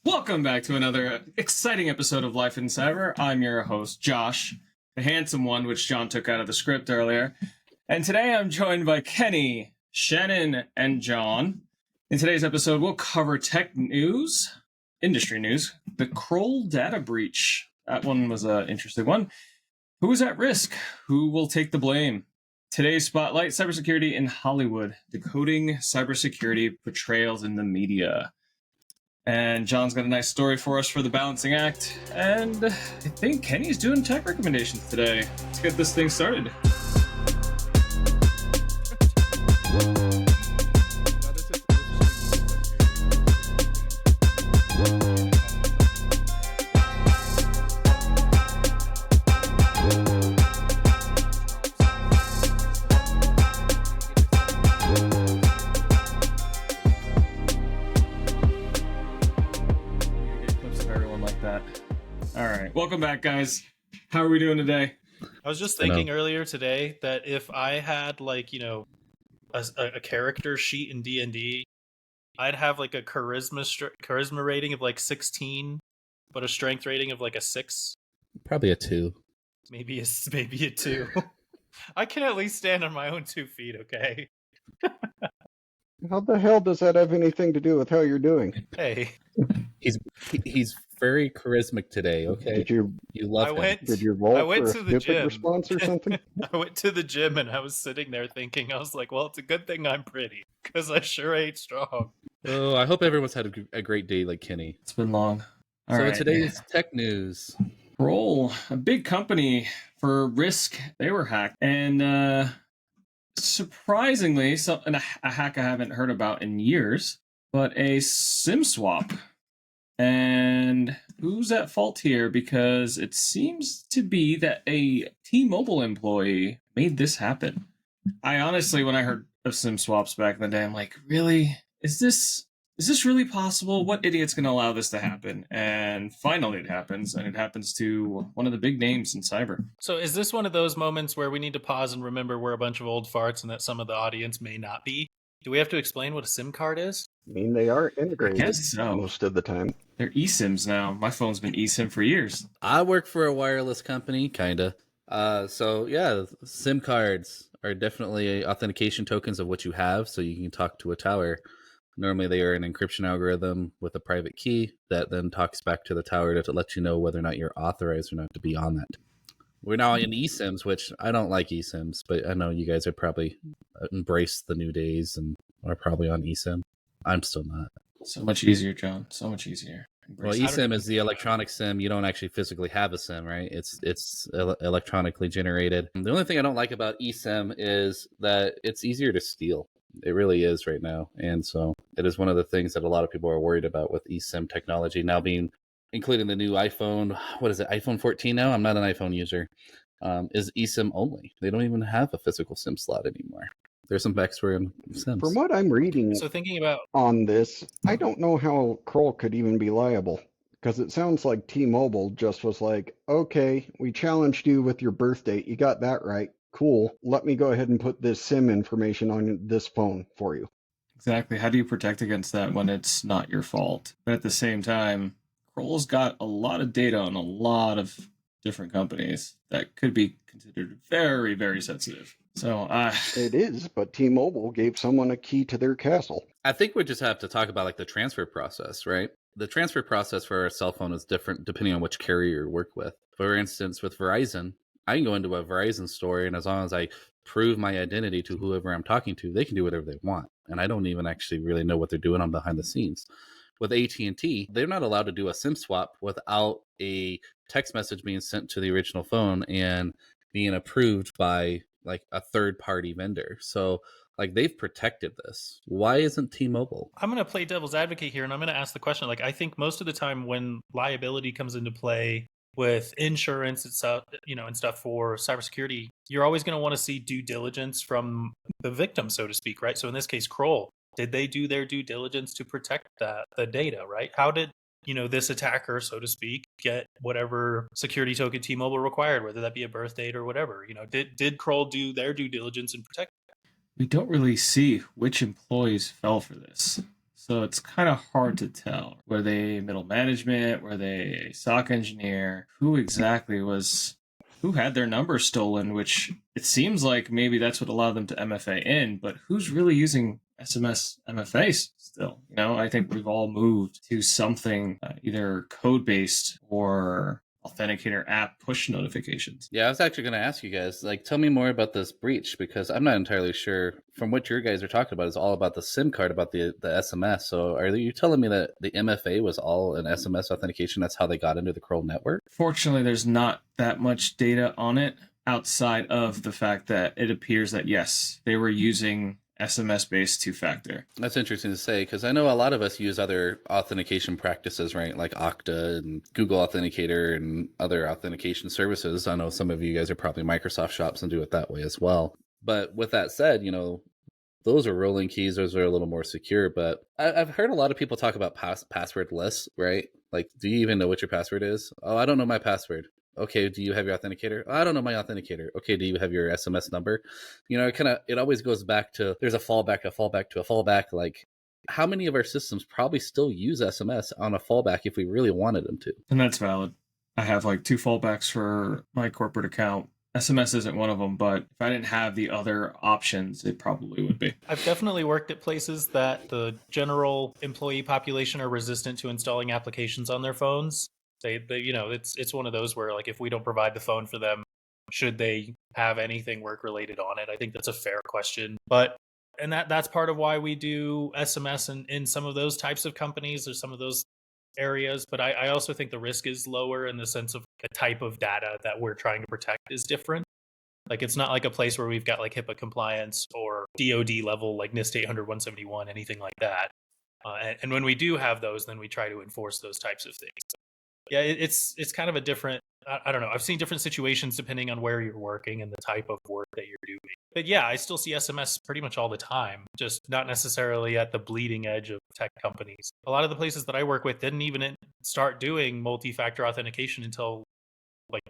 Welcome back to another exciting episode of Life in Cyber. I'm your host, Josh, the handsome one, which John took out of the script earlier. And today I'm joined by Kenny, Shannon, and John. In today's episode, we'll cover tech news, industry news, the Kroll data breach. That one was an interesting one. Who is at risk? Who will take the blame? Today's spotlight, cybersecurity in Hollywood, decoding cybersecurity portrayals in the media. And John's got a nice story for us for the balancing act. And I think Kenny's doing tech recommendations today. Let's get this thing started. Welcome back, guys. How are we doing today? I was just thinking earlier today that if I had a character sheet in D&D, I'd have like a charisma rating of like 16, but a strength rating of like a 6. Probably a 2. Maybe a 2. I can at least stand on my own 2 feet, okay? How the hell does that have anything to do with how you're doing? Hey. He's very charismatic today, okay? You love him. Did you roll for a the stupid response or something? I went to the gym and I was sitting there thinking, I was like, well, it's a good thing I'm pretty, because I sure ain't strong. Oh, I hope everyone's had a great day like Kenny. It's been long. All right. Today's tech news. Kroll, a big company for Risk, they were hacked. And surprisingly, a hack I haven't heard about in years, but a SIM swap. And who's at fault here? Because it seems to be that a T-Mobile employee made this happen. I honestly, when I heard of SIM swaps back in the day, I'm like, really? Is this really possible? What idiot's going to allow this to happen? And finally it happens, and it happens to one of the big names in cyber. So is this one of those moments where we need to pause and remember we're a bunch of old farts and that some of the audience may not be? Do we have to explain what a SIM card is? I mean, they are integrated I guess so. Most of the time. They're eSIMs now. My phone's been eSIM for years. I work for a wireless company, kinda. So yeah, SIM cards are definitely authentication tokens of what you have, so you can talk to a tower. Normally they are an encryption algorithm with a private key that then talks back to the tower to let you know whether or not you're authorized or not to be on that. We're now in eSIMs, which I don't like eSIMs, but I know you guys are probably embraced the new days and are probably on eSIM. I'm still not. So much easier, John. So much easier. Well, eSIM is the electronic SIM. You don't actually physically have a SIM, right? It's electronically generated. The only thing I don't like about eSIM is that it's easier to steal. It really is right now. And so it is one of the things that a lot of people are worried about with eSIM technology now being including the new iPhone. What is it? iPhone 14 now? I'm not an iPhone user. Is eSIM only. They don't even have a physical SIM slot anymore. There's some backstory on SIMs. From what I'm reading on this, I don't know how Kroll could even be liable. Because it sounds like T-Mobile just was like, okay, we challenged you with your birth date. You got that right. Cool. Let me go ahead and put this SIM information on this phone for you. Exactly. How do you protect against that when it's not your fault? But at the same time, Kroll's got a lot of data on a lot of different companies that could be considered very, very sensitive. So it is, but T-Mobile gave someone a key to their castle. I think we just have to talk about like the transfer process, right? The transfer process for a cell phone is different depending on which carrier you work with. For instance, with Verizon, I can go into a Verizon store, and as long as I prove my identity to whoever I'm talking to, they can do whatever they want. And I don't even actually really know what they're doing on behind the scenes. With AT&T, they're not allowed to do a SIM swap without a text message being sent to the original phone and being approved by like a third-party vendor. So like they've protected this. Why isn't T-Mobile? I'm going to play devil's advocate here, and I'm going to ask the question. Like, I think most of the time when liability comes into play with insurance and stuff, and stuff for cybersecurity, you're always going to want to see due diligence from the victim, so to speak, right? So in this case, Kroll, did they do their due diligence to protect the data, right? How did this attacker, so to speak, get whatever security token T-Mobile required, whether that be a birth date or whatever? Did Kroll do their due diligence and protect? We don't really see which employees fell for this. So it's kind of hard to tell. Were they middle management? Were they a SOC engineer? Who had their number stolen, which it seems like maybe that's what allowed them to MFA in, but who's really using SMS MFA still? I think we've all moved to something either code-based or authenticator app push notifications. Yeah, I was actually going to ask you guys, tell me more about this breach, because I'm not entirely sure. From what your guys are talking about is all about the SIM card, about the SMS. So are you telling me that the MFA was all an SMS authentication? That's how they got into the Kroll network? Fortunately, there's not that much data on it outside of the fact that it appears that, yes, they were using SMS-based two-factor. That's interesting to say, because I know a lot of us use other authentication practices, right? Like Okta and Google Authenticator and other authentication services. I know some of you guys are probably Microsoft shops and do it that way as well. But with that said, those are rolling keys. Those are a little more secure. But I've heard a lot of people talk about passwordless, right? Like, do you even know what your password is? Oh, I don't know my password. Okay, do you have your authenticator? I don't know my authenticator. Okay, do you have your SMS number? It always goes back to, there's a fallback, a fallback to a fallback. Like, how many of our systems probably still use SMS on a fallback if we really wanted them to? And that's valid. I have 2 fallbacks for my corporate account. SMS isn't one of them, but if I didn't have the other options, it probably would be. I've definitely worked at places that the general employee population are resistant to installing applications on their phones. It's one of those where, if we don't provide the phone for them, should they have anything work related on it? I think that's a fair question. And that's part of why we do SMS in some of those types of companies or some of those areas. But I also think the risk is lower in the sense of the type of data that we're trying to protect is different. It's not like a place where we've got HIPAA compliance or DoD level, like NIST 800-171, anything like that. And when we do have those, then we try to enforce those types of things. Yeah, it's kind of a different, I don't know. I've seen different situations depending on where you're working and the type of work that you're doing. But yeah, I still see SMS pretty much all the time, just not necessarily at the bleeding edge of tech companies. A lot of the places that I work with didn't even start doing multi-factor authentication until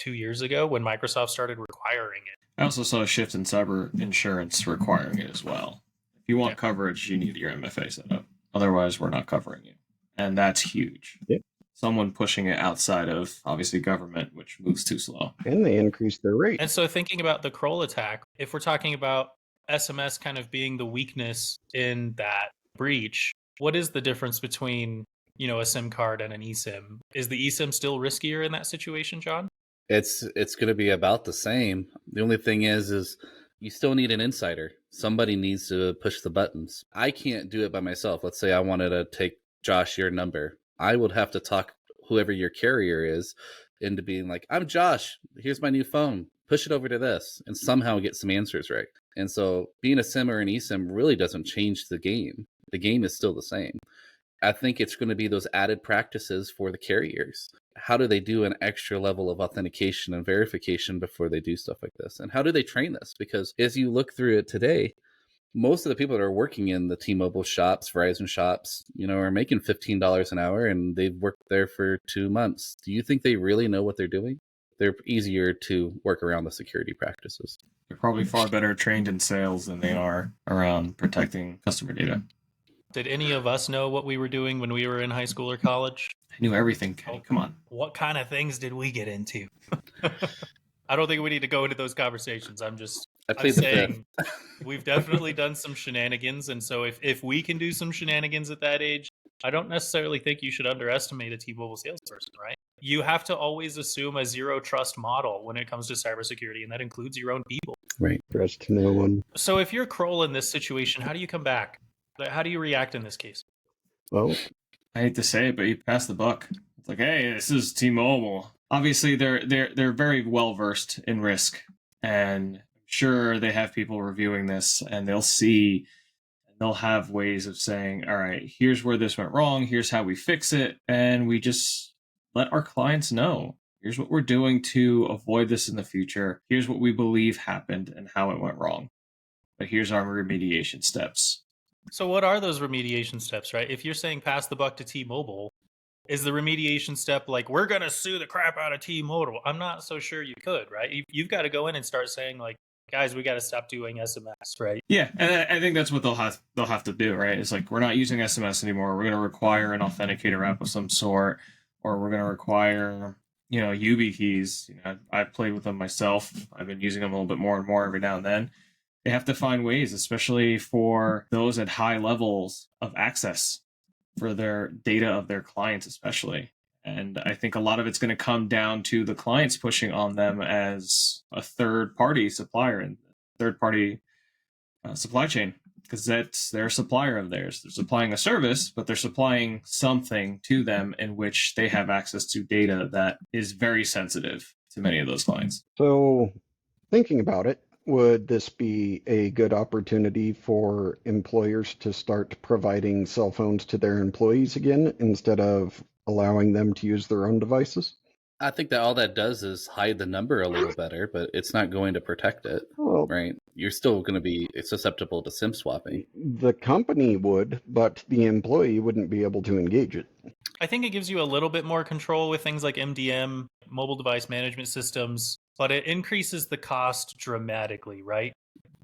2 years ago when Microsoft started requiring it. I also saw a shift in cyber insurance requiring it as well. If you want coverage, you need your MFA set up. Otherwise, we're not covering you. And that's huge. Yep. Someone pushing it outside of, obviously, government, which moves too slow. And they increased their rate. And so thinking about the Kroll attack, if we're talking about SMS kind of being the weakness in that breach, what is the difference between, a SIM card and an eSIM? Is the eSIM still riskier in that situation, John? It's going to be about the same. The only thing is you still need an insider. Somebody needs to push the buttons. I can't do it by myself. Let's say I wanted to take, Josh, your number. I would have to talk whoever your carrier is into being like, I'm Josh, here's my new phone, push it over to this, and somehow get some answers right. And so being a SIM or an eSIM really doesn't change the game. The game is still the same. I think it's going to be those added practices for the carriers. How do they do an extra level of authentication and verification before they do stuff like this? And how do they train this? Because as you look through it today, most of the people that are working in the T-Mobile shops, Verizon shops, are making $15 an hour and they've worked there for 2 months. Do you think they really know what they're doing? They're easier to work around the security practices. They're probably far better trained in sales than they are around protecting customer data. Did any of us know what we were doing when we were in high school or college? I knew everything, Kenny. Come on. What kind of things did we get into? I don't think we need to go into those conversations. I'm saying we've definitely done some shenanigans. And so if we can do some shenanigans at that age, I don't necessarily think you should underestimate a T-Mobile salesperson, right? You have to always assume a zero trust model when it comes to cybersecurity, and that includes your own people. Right. Trust no one. So if you're Kroll in this situation, how do you come back? How do you react in this case? Well, I hate to say it, but you pass the buck. It's like, hey, this is T-Mobile. Obviously, they're very well versed in risk, and I'm sure they have people reviewing this, and they'll have ways of saying, all right, here's where this went wrong, here's how we fix it, and we just let our clients know. Here's what we're doing to avoid this in the future. Here's what we believe happened and how it went wrong. But here's our remediation steps. So what are those remediation steps, right? If you're saying pass the buck to T-Mobile, is the remediation step like, we're going to sue the crap out of T-Mobile? I'm not so sure you could, right? You've got to go in and start saying, like, guys, we got to stop doing SMS, right? Yeah, and I think that's what they'll have to do, right? It's like, we're not using SMS anymore. We're going to require an authenticator app of some sort, or we're going to require, YubiKeys. I've played with them myself. I've been using them a little bit more and more every now and then. They have to find ways, especially for those at high levels of access for their data of their clients, especially. And I think a lot of it's going to come down to the clients pushing on them as a third-party supplier and third-party supply chain, because that's their supplier of theirs. They're supplying a service, but they're supplying something to them in which they have access to data that is very sensitive to many of those clients. So, thinking about it, would this be a good opportunity for employers to start providing cell phones to their employees again instead of allowing them to use their own devices? I think that all that does is hide the number a little better, but it's not going to protect it, right? You're still going to be susceptible to SIM swapping. The company would, but the employee wouldn't be able to engage it. I think it gives you a little bit more control with things like MDM, mobile device management systems, but it increases the cost dramatically, right?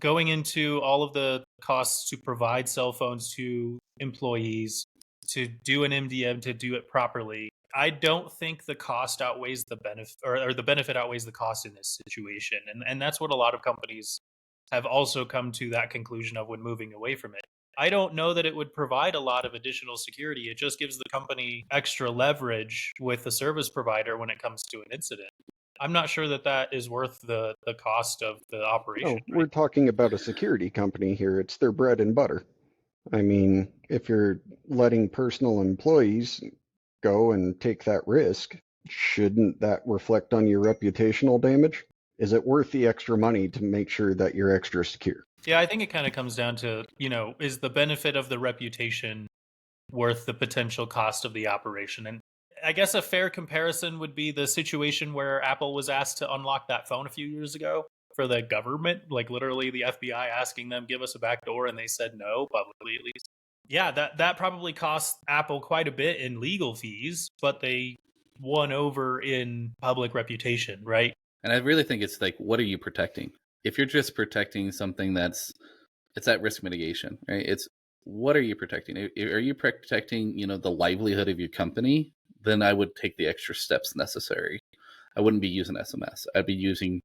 Going into all of the costs to provide cell phones to employees, to do an MDM, to do it properly, I don't think the cost outweighs the benefit, or the benefit outweighs the cost in this situation. And that's what a lot of companies have also come to that conclusion of when moving away from it. I don't know that it would provide a lot of additional security. It just gives the company extra leverage with the service provider when it comes to an incident. I'm not sure that that is worth the cost of the operation. No, we're talking about a security company here. It's their bread and butter. I mean, if you're letting personal employees go and take that risk, shouldn't that reflect on your reputational damage? Is it worth the extra money to make sure that you're extra secure? Yeah, I think it kind of comes down to, is the benefit of the reputation worth the potential cost of the operation? And I guess a fair comparison would be the situation where Apple was asked to unlock that phone a few years ago for the government, like literally the FBI asking them, give us a back door, and they said no, publicly at least. Yeah, that probably cost Apple quite a bit in legal fees, but they won over in public reputation, right? And I really think it's like, what are you protecting? If you're just protecting something it's at risk mitigation, right? It's, what are you protecting? Are you protecting, the livelihood of your company? Then I would take the extra steps necessary. I wouldn't be using SMS. I'd be using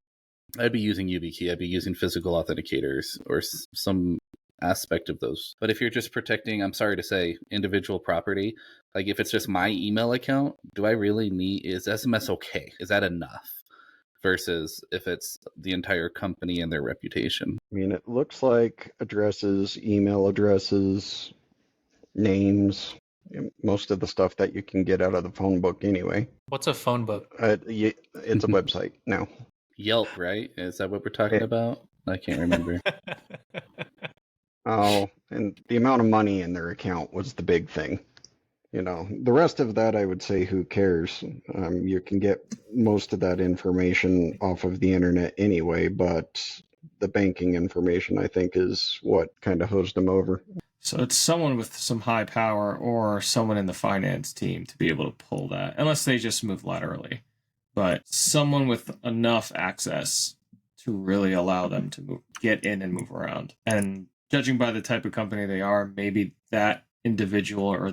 YubiKey. I'd be using physical authenticators or some aspect of those. But if you're just protecting, I'm sorry to say, individual property, like if it's just my email account, do I really need, is SMS okay? Is that enough? Versus if it's the entire company and their reputation. I mean, it looks like addresses, email addresses, names, most of the stuff that you can get out of the phone book anyway. What's a phone book? It's a website now. Yelp, right? Is that what we're talking about? I can't remember. Oh, and the amount of money in their account was the big thing. The rest of that, I would say, who cares? You can get most of that information off of the internet anyway, but the banking information, I think, is what kind of hosed them over. So it's someone with some high power or someone in the finance team to be able to pull that, unless they just move laterally. But someone with enough access to really allow them to get in and move around. And judging by the type of company they are, maybe that individual or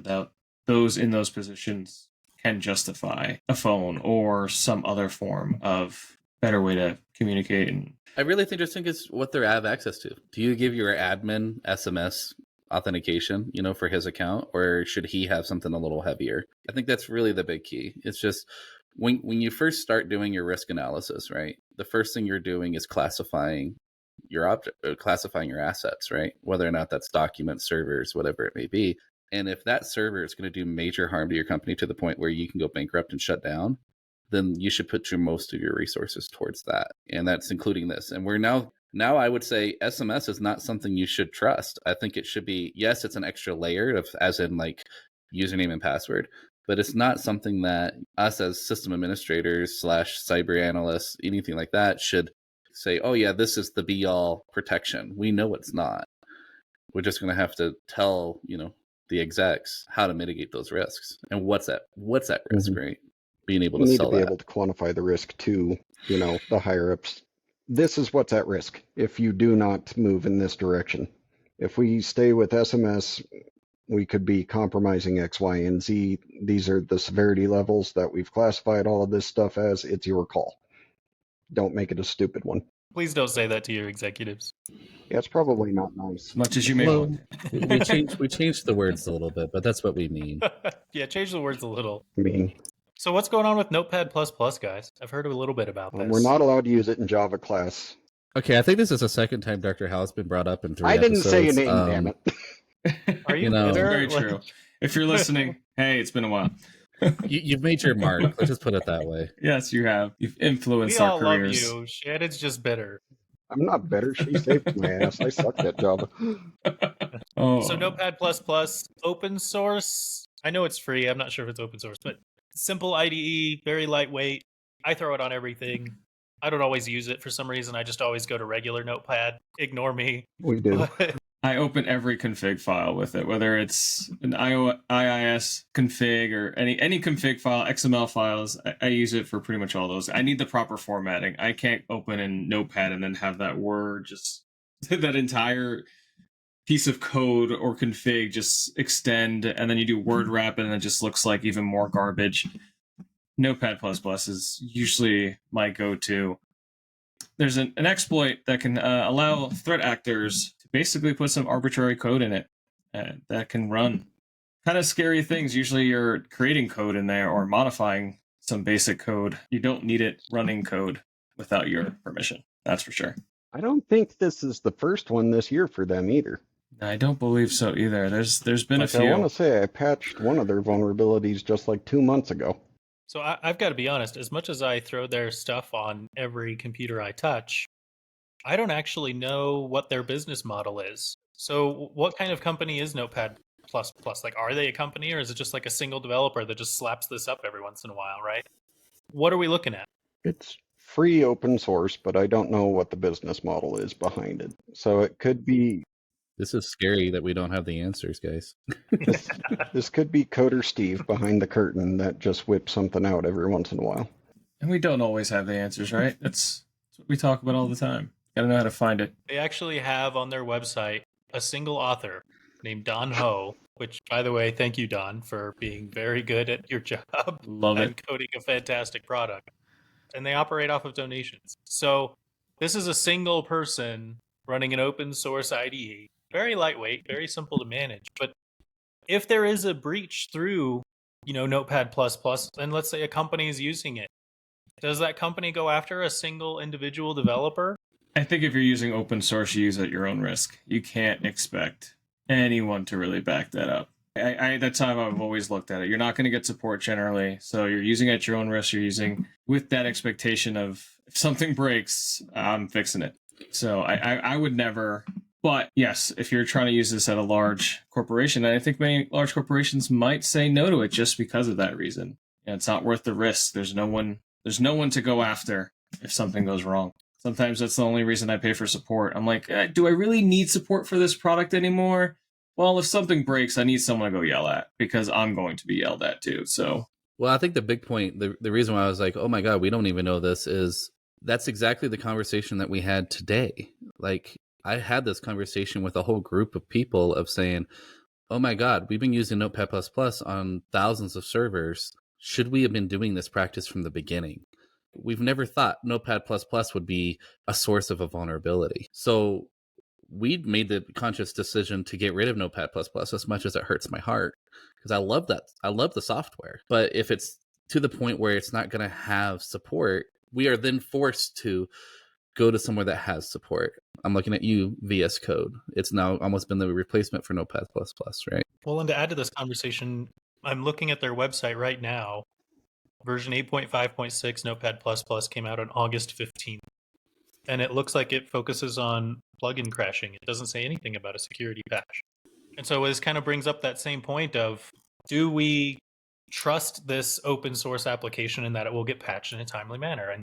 those in those positions can justify a phone or some other form of better way to communicate. And I really think it's what they have access to. Do you give your admin SMS authentication, for his account, or should he have something a little heavier? I think that's really the big key. It's just when you first start doing your risk analysis, right? The first thing you're doing is classifying your assets, right? Whether or not that's documents, servers, whatever it may be. And if that server is going to do major harm to your company to the point where you can go bankrupt and shut down, then you should put most of your resources towards that. And that's including this. And we're now I would say SMS is not something you should trust. I think it should be, yes, it's an extra layer of, as in like username and password, but it's not something that us as system administrators / cyber analysts, anything like that, should say, oh yeah, this is the be all protection. We know it's not. We're just going to have to tell, the execs how to mitigate those risks and what's at risk, right? Being able to you need sell to be that. able to quantify the risk to, the higher ups. this is what's at risk if you do not move in this direction. If we stay with SMS, we could be compromising X, Y, and Z. These are the severity levels that we've classified all of this stuff as. It's your call. Don't make it a stupid one. Please don't say that to your executives. Yeah, it's probably not nice. As much as you may Well, want. we changed the words a little bit, but that's what we mean. Yeah, change the words a little. I mean, So what's going on with Notepad++, guys? I've heard a little bit about this. we're not allowed to use it in Java class. Okay, I think this is the second time Dr. Hal's been brought up in 3 I didn't episodes. say your name, damn it. Are you, You know- bitter? Very Like- true. If you're listening, hey, it's been a while. You've made your mark. Let's just put it that way. Yes, you have. You've We influenced all our love careers. you. Shannon's just bitter. I'm not better. She saved my ass. I sucked at Java. Oh. So Notepad++, open source. I know it's free. I'm not sure if it's open source, but simple IDE, very lightweight. I throw it on everything. I don't always use it for some reason. I just always go to regular Notepad. Ignore me. We do. I open every config file with it, whether it's an IIS config or any config file, XML files. I use it for pretty much all those. I need the proper formatting. I can't open in Notepad and then have that word just that entire piece of code or config just extend, and then you do word wrap and it just looks like even more garbage. Notepad++ is usually my go-to. There's an exploit that can allow threat actors to basically put some arbitrary code in it that can run kind of scary things. Usually you're creating code in there or modifying some basic code. You don't need it running code without your permission. That's for sure. I don't think this is the first one this year for them either. I don't believe so either. There's been a Like, I want few. to say I patched one of their vulnerabilities just like 2 months ago. So I've got to be honest, as much as I throw their stuff on every computer I touch, I don't actually know what their business model is. So what kind of company is Notepad++? Like, are they a company, or is it just like a single developer that just slaps this up every once in a while, right? What are we looking at? It's free open source, but I don't know what the business model is behind it. So it could be This is scary that we don't have the answers, guys. this could be Coder Steve behind the curtain that just whips something out every once in a while. And we don't always have the answers, right? That's what we talk about all the time. Gotta know how to find it. They actually have on their website a single author named Don Ho, which, by the way, thank you, Don, for being very good at your job Love and it. coding a fantastic product. And they operate off of donations. So this is a single person running an open source IDE. Very lightweight, very simple to manage. But if there is a breach through, Notepad++, and let's say a company is using it, does that company go after a single individual developer? I think if you're using open source, you use it at your own risk. You can't expect anyone to really back that up. That's how I've always looked at it. You're not going to get support generally, so you're using it at your own risk. You're using with that expectation of if something breaks, I'm fixing it. So I would never. But yes, if you're trying to use this at a large corporation, and I think many large corporations might say no to it just because of that reason. It's not worth the risk. There's no one to go after if something goes wrong. Sometimes that's the only reason I pay for support. I'm like, do I really need support for this product anymore? Well, if something breaks, I need someone to go yell at because I'm going to be yelled at too. So, Well, I think the big point, the reason why I was like, oh my God, we don't even know this is that's exactly the conversation that we had today. Like, I had this conversation with a whole group of people of saying, oh my God, we've been using Notepad++ on thousands of servers. Should we have been doing this practice from the beginning? We've never thought Notepad++ would be a source of a vulnerability. So we made the conscious decision to get rid of Notepad++ as much as it hurts my heart, because I love that. I love the software. But if it's to the point where it's not going to have support, we are then forced to go to somewhere that has support. I'm looking at you, VS Code. It's now almost been the replacement for Notepad++, right? Well, and to add to this conversation, I'm looking at their website right now. Version 8.5.6 Notepad++ came out on August 15th. And it looks like it focuses on plugin crashing. It doesn't say anything about a security patch. And so this kind of brings up that same point of, do we trust this open source application and that it will get patched in a timely manner? And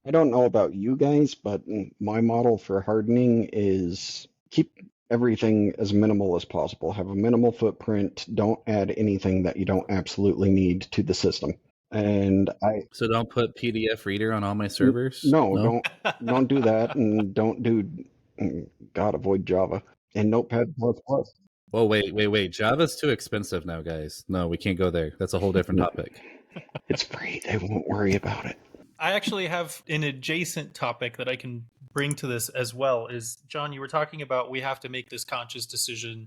I don't know about you guys, but my model for hardening is keep everything as minimal as possible. Have a minimal footprint. Don't add anything that you don't absolutely need to the system. And So don't put PDF reader on all my servers? no, don't do that, and don't do, God, avoid Java and Notepad++. Well, wait. Java's too expensive now, guys. No, we can't go there. That's a whole different topic. It's free. They won't worry about it. I actually have an adjacent topic that I can bring to this as well. Is, John, you were talking about we have to make this conscious decision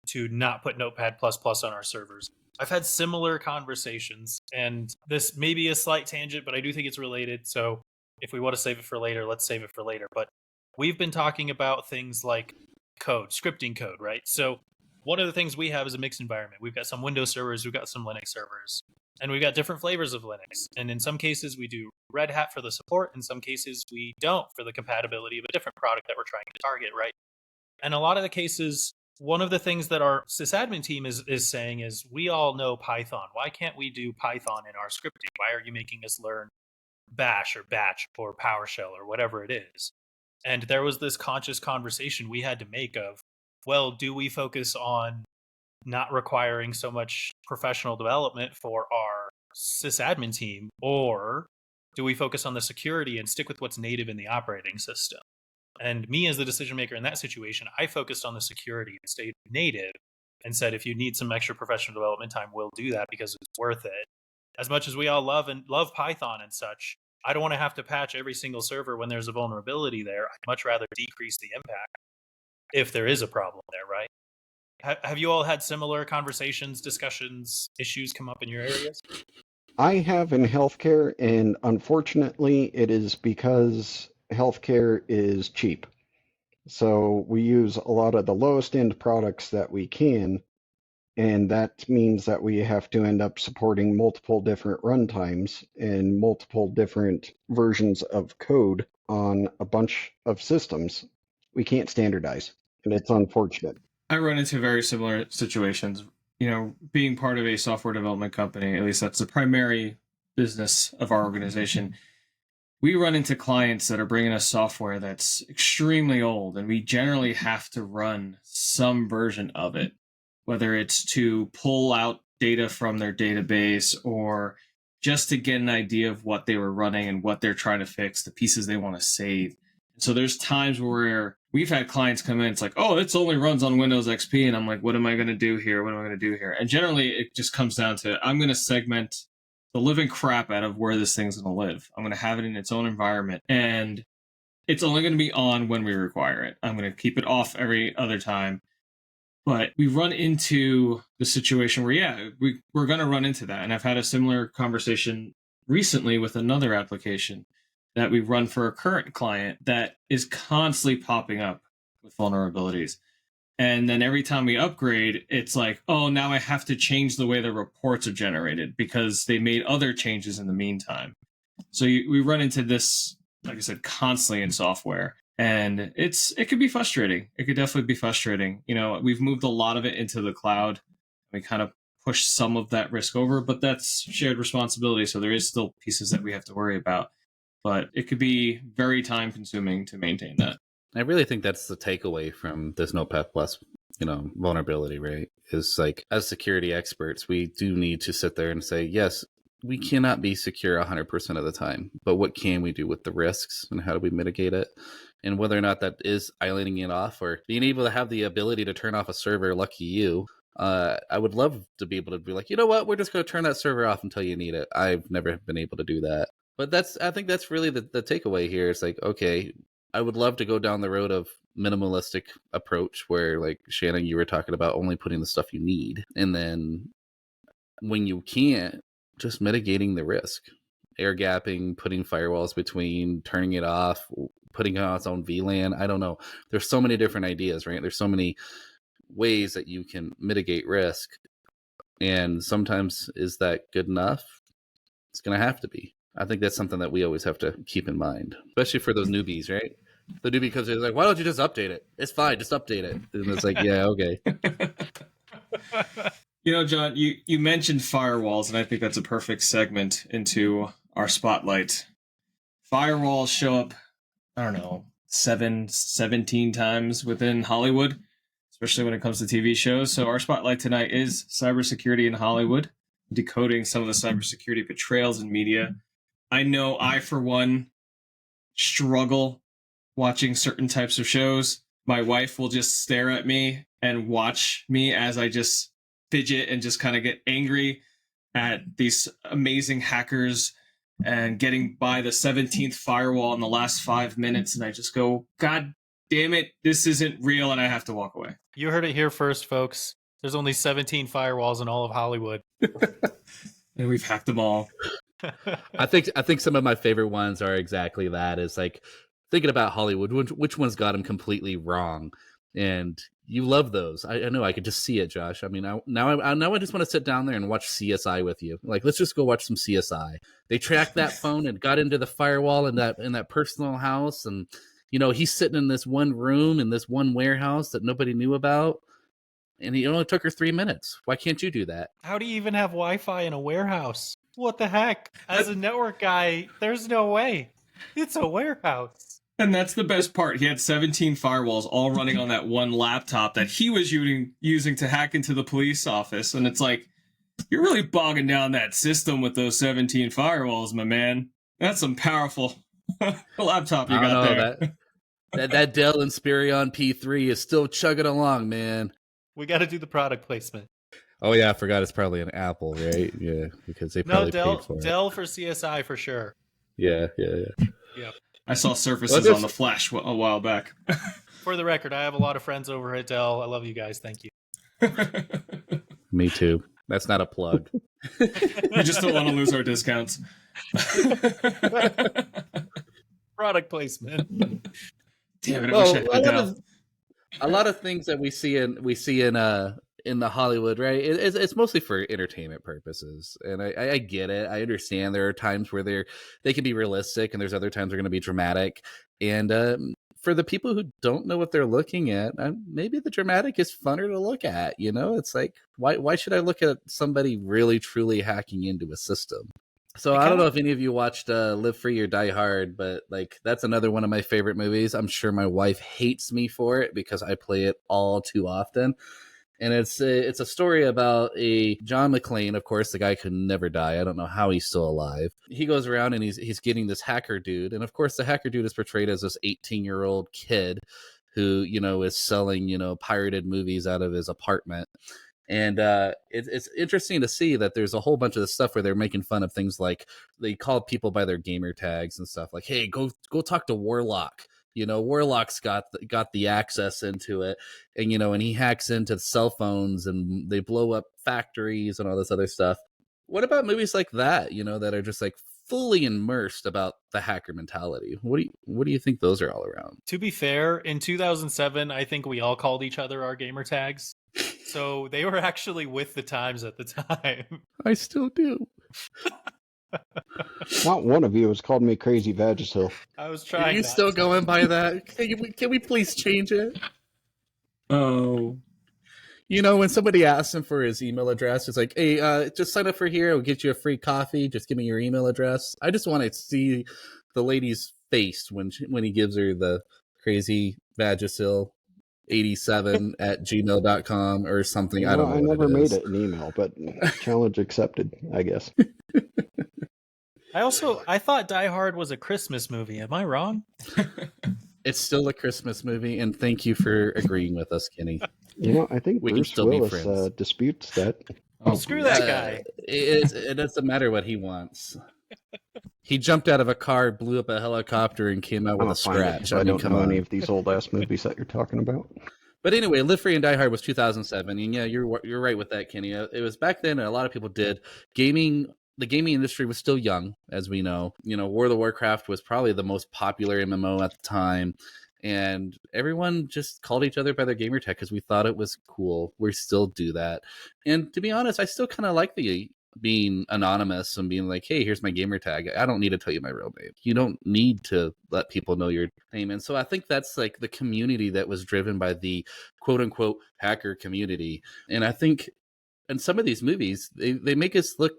to not put Notepad++ on our servers. I've had similar conversations, and this may be a slight tangent, but I do think it's related. So if we want to save it for later, let's save it for later. But we've been talking about things like code, scripting code, right? So one of the things we have is a mixed environment. We've got some Windows servers, we've got some Linux servers, and we've got different flavors of Linux. And in some cases, we do Red Hat for the support. In some cases, we don't for the compatibility of a different product that we're trying to target, right? And a lot of the cases, one of the things that our sysadmin team is saying is, we all know Python. Why can't we do Python in our scripting? Why are you making us learn Bash or Batch or PowerShell or whatever it is? And there was this conscious conversation we had to make of, well, do we focus on not requiring so much professional development for our sysadmin team, or do we focus on the security and stick with what's native in the operating system? And me, as the decision maker in that situation, I focused on the security and stayed native and said, if you need some extra professional development time, we'll do that because it's worth it. As much as we all love Python and such, I don't want to have to patch every single server when there's a vulnerability there. I'd much rather decrease the impact if there is a problem there, right? Have you all had similar conversations, discussions, issues come up in your areas? I have in healthcare, and unfortunately, it is because healthcare is cheap. So we use a lot of the lowest end products that we can, and that means that we have to end up supporting multiple different runtimes and multiple different versions of code on a bunch of systems. We can't standardize, and it's unfortunate. I run into very similar situations. You know, being part of a software development company, at least that's the primary business of our organization, we run into clients that are bringing us software that's extremely old, and we generally have to run some version of it, whether it's to pull out data from their database or just to get an idea of what they were running and what they're trying to fix, the pieces they want to save. So there's times where we've had clients come in, it's like, oh, this only runs on Windows XP. And I'm like, what am I going to do here? What am I going to do here? And generally, it just comes down to, I'm going to segment the living crap out of where this thing's going to live. I'm going to have it in its own environment. And it's only going to be on when we require it. I'm going to keep it off every other time. But we run into the situation where, yeah, we're going to run into that. And I've had a similar conversation recently with another application that we run for a current client that is constantly popping up with vulnerabilities. And then every time we upgrade, it's like, oh, now I have to change the way the reports are generated because they made other changes in the meantime. So we run into this, like I said, constantly in software. And it could be frustrating. It could definitely be frustrating. You know, we've moved a lot of it into the cloud. We kind of push some of that risk over, but that's shared responsibility. So there is still pieces that we have to worry about. But it could be very time consuming to maintain that. I really think that's the takeaway from this Notepad+, vulnerability, right? Is like, as security experts, we do need to sit there and say, yes, we cannot be secure 100% of the time, but what can we do with the risks and how do we mitigate it? And whether or not that is islanding it off or being able to have the ability to turn off a server, lucky you. I would love to be able to be like, you know what, we're just going to turn that server off until you need it. I've never been able to do that. But I think that's really the takeaway here. It's like, okay, I would love to go down the road of minimalistic approach where, like, Shannon, you were talking about only putting the stuff you need. And then when you can't, just mitigating the risk. Air gapping, putting firewalls between, turning it off, putting it on its own VLAN. I don't know. There's so many different ideas, right? There's so many ways that you can mitigate risk. And sometimes, is that good enough? It's going to have to be. I think that's something that we always have to keep in mind, especially for those newbies, right? The newbie comes in, like, why don't you just update it? It's fine, just update it. And it's like, yeah, okay. You know, John, you mentioned firewalls, and I think that's a perfect segment into our spotlight. Firewalls show up, I don't know, 17 times within Hollywood, especially when it comes to TV shows. So our spotlight tonight is cybersecurity in Hollywood. decoding some of the cybersecurity betrayals in media. I know I, for one, struggle watching certain types of shows. My wife will just stare at me and watch me as I just fidget and just kind of get angry at these amazing hackers and getting by the 17th firewall in the last 5 minutes. And I just go, God damn it, this isn't real. And I have to walk away. You heard it here first, folks. There's only 17 firewalls in all of Hollywood. And we've hacked them all. I think some of my favorite ones are exactly that. Is like thinking about Hollywood, which one's got them completely wrong, and you love those. I know I could just see it, Josh. I mean, now I just want to sit down there and watch CSI with you. Like, let's just go watch some CSI. They tracked that phone and got into the firewall in that personal house, and he's sitting in this one room in this one warehouse that nobody knew about. And it only took her 3 minutes. Why can't you do that? How do you even have Wi-Fi in a warehouse? What the heck? As a network guy, there's no way. It's a warehouse. And that's the best part. He had 17 firewalls all running on that one laptop that he was using to hack into the police office. And it's like, you're really bogging down that system with those 17 firewalls, my man. That's some powerful laptop you got there. That Dell Inspiron P3 is still chugging along, man. We got to do the product placement. Oh yeah, I forgot it's probably an Apple, right? Yeah, because they probably paid for it. Dell for CSI for sure. Yeah. I saw Surfaces on the Flash a while back. For the record, I have a lot of friends over at Dell. I love you guys. Thank you. Me too. That's not a plug. We just don't want to lose our discounts. Product placement. Damn it! I wish I had Dell. A lot of things that we see in the Hollywood, right? It's mostly for entertainment purposes, and I get it. I understand there are times where they can be realistic, and there's other times they're going to be dramatic. And for the people who don't know what they're looking at, maybe the dramatic is funner to look at. It's like why should I look at somebody really truly hacking into a system? So I don't know if any of you watched Live Free or Die Hard, but like that's another one of my favorite movies. I'm sure my wife hates me for it because I play it all too often. And it's a story about a John McClane, of course, the guy could never die. I don't know how he's still alive. He goes around and he's getting this hacker dude. And of course, the hacker dude is portrayed as this 18-year-old kid who, is selling, pirated movies out of his apartment. And it's interesting to see that there's a whole bunch of this stuff where they're making fun of things like they call people by their gamer tags and stuff like, hey, go talk to Warlock. Warlock's got the access into it, and and he hacks into cell phones and they blow up factories and all this other stuff. What about movies like that, that are just like fully immersed about the hacker mentality? What do you think those are all around? To be fair, in 2007, I think we all called each other our gamer tags. So they were actually with the times at the time. I still do. Not one of you has called me Crazy Vagisil. I was trying. Are you still going by that? Can we please change it? Oh. When somebody asks him for his email address, it's like, hey, just sign up for here. We'll get you a free coffee. Just give me your email address. I just want to see the lady's face when he gives her the Crazy Vagisil 87 at gmail.com or something. I don't know. I never made it an email, but challenge accepted, I guess. I thought Die Hard was a Christmas movie. Am I wrong? It's still a Christmas movie, and thank you for agreeing with us, Kenny. I think we Bruce can still Willis be friends. Disputes that. Oh, screw that guy. It doesn't matter what he wants. He jumped out of a car, blew up a helicopter, and came out with a scratch. I don't know any of these old-ass movies that you're talking about. But anyway, Live Free and Die Hard was 2007, and yeah, you're right with that, Kenny. It was back then, and a lot of people did. The gaming industry was still young, as we know. World of Warcraft was probably the most popular MMO at the time, and everyone just called each other by their gamer tag because we thought it was cool. We still do that. And to be honest, I still kind of like being anonymous and being like, hey, here's my gamer tag. I don't need to tell you my real name. You don't need to let people know your name. And so I think that's like the community that was driven by the quote unquote hacker community. And I think in some of these movies, they make us look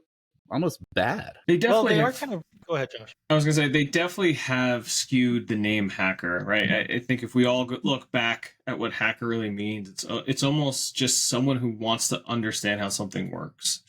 almost bad. They definitely are kind of. Go ahead, Josh. I was gonna say they definitely have skewed the name hacker, right? I think if we all look back at what hacker really means, it's almost just someone who wants to understand how something works.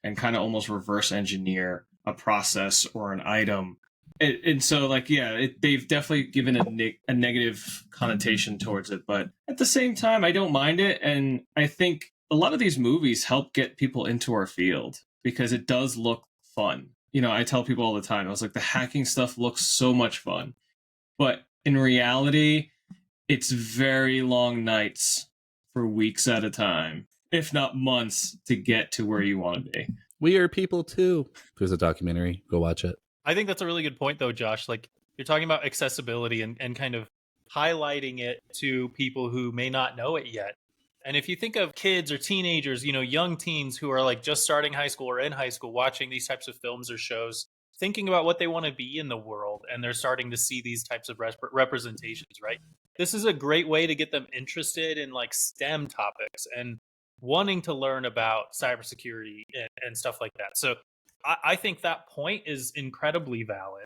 and kind of almost reverse engineer a process or an item. And so, like, yeah, they've definitely given a negative connotation towards it. But at the same time, I don't mind it. And I think a lot of these movies help get people into our field because it does look fun. You know, I tell people all the time, I was like, the hacking stuff looks so much fun. But in reality, it's very long nights for weeks at a time, if not months, to get to where you want to be. We are people too. There's a documentary. Go watch it. I think that's a really good point, though, Josh. Like, you're talking about accessibility and kind of highlighting it to people who may not know it yet. And if you think of kids or teenagers, you know, young teens who are like just starting high school or in high school watching these types of films or shows, thinking about what they want to be in the world, and they're starting to see these types of representations, right? This is a great way to get them interested in like STEM topics and wanting to learn about cybersecurity and stuff like that. So I think that point is incredibly valid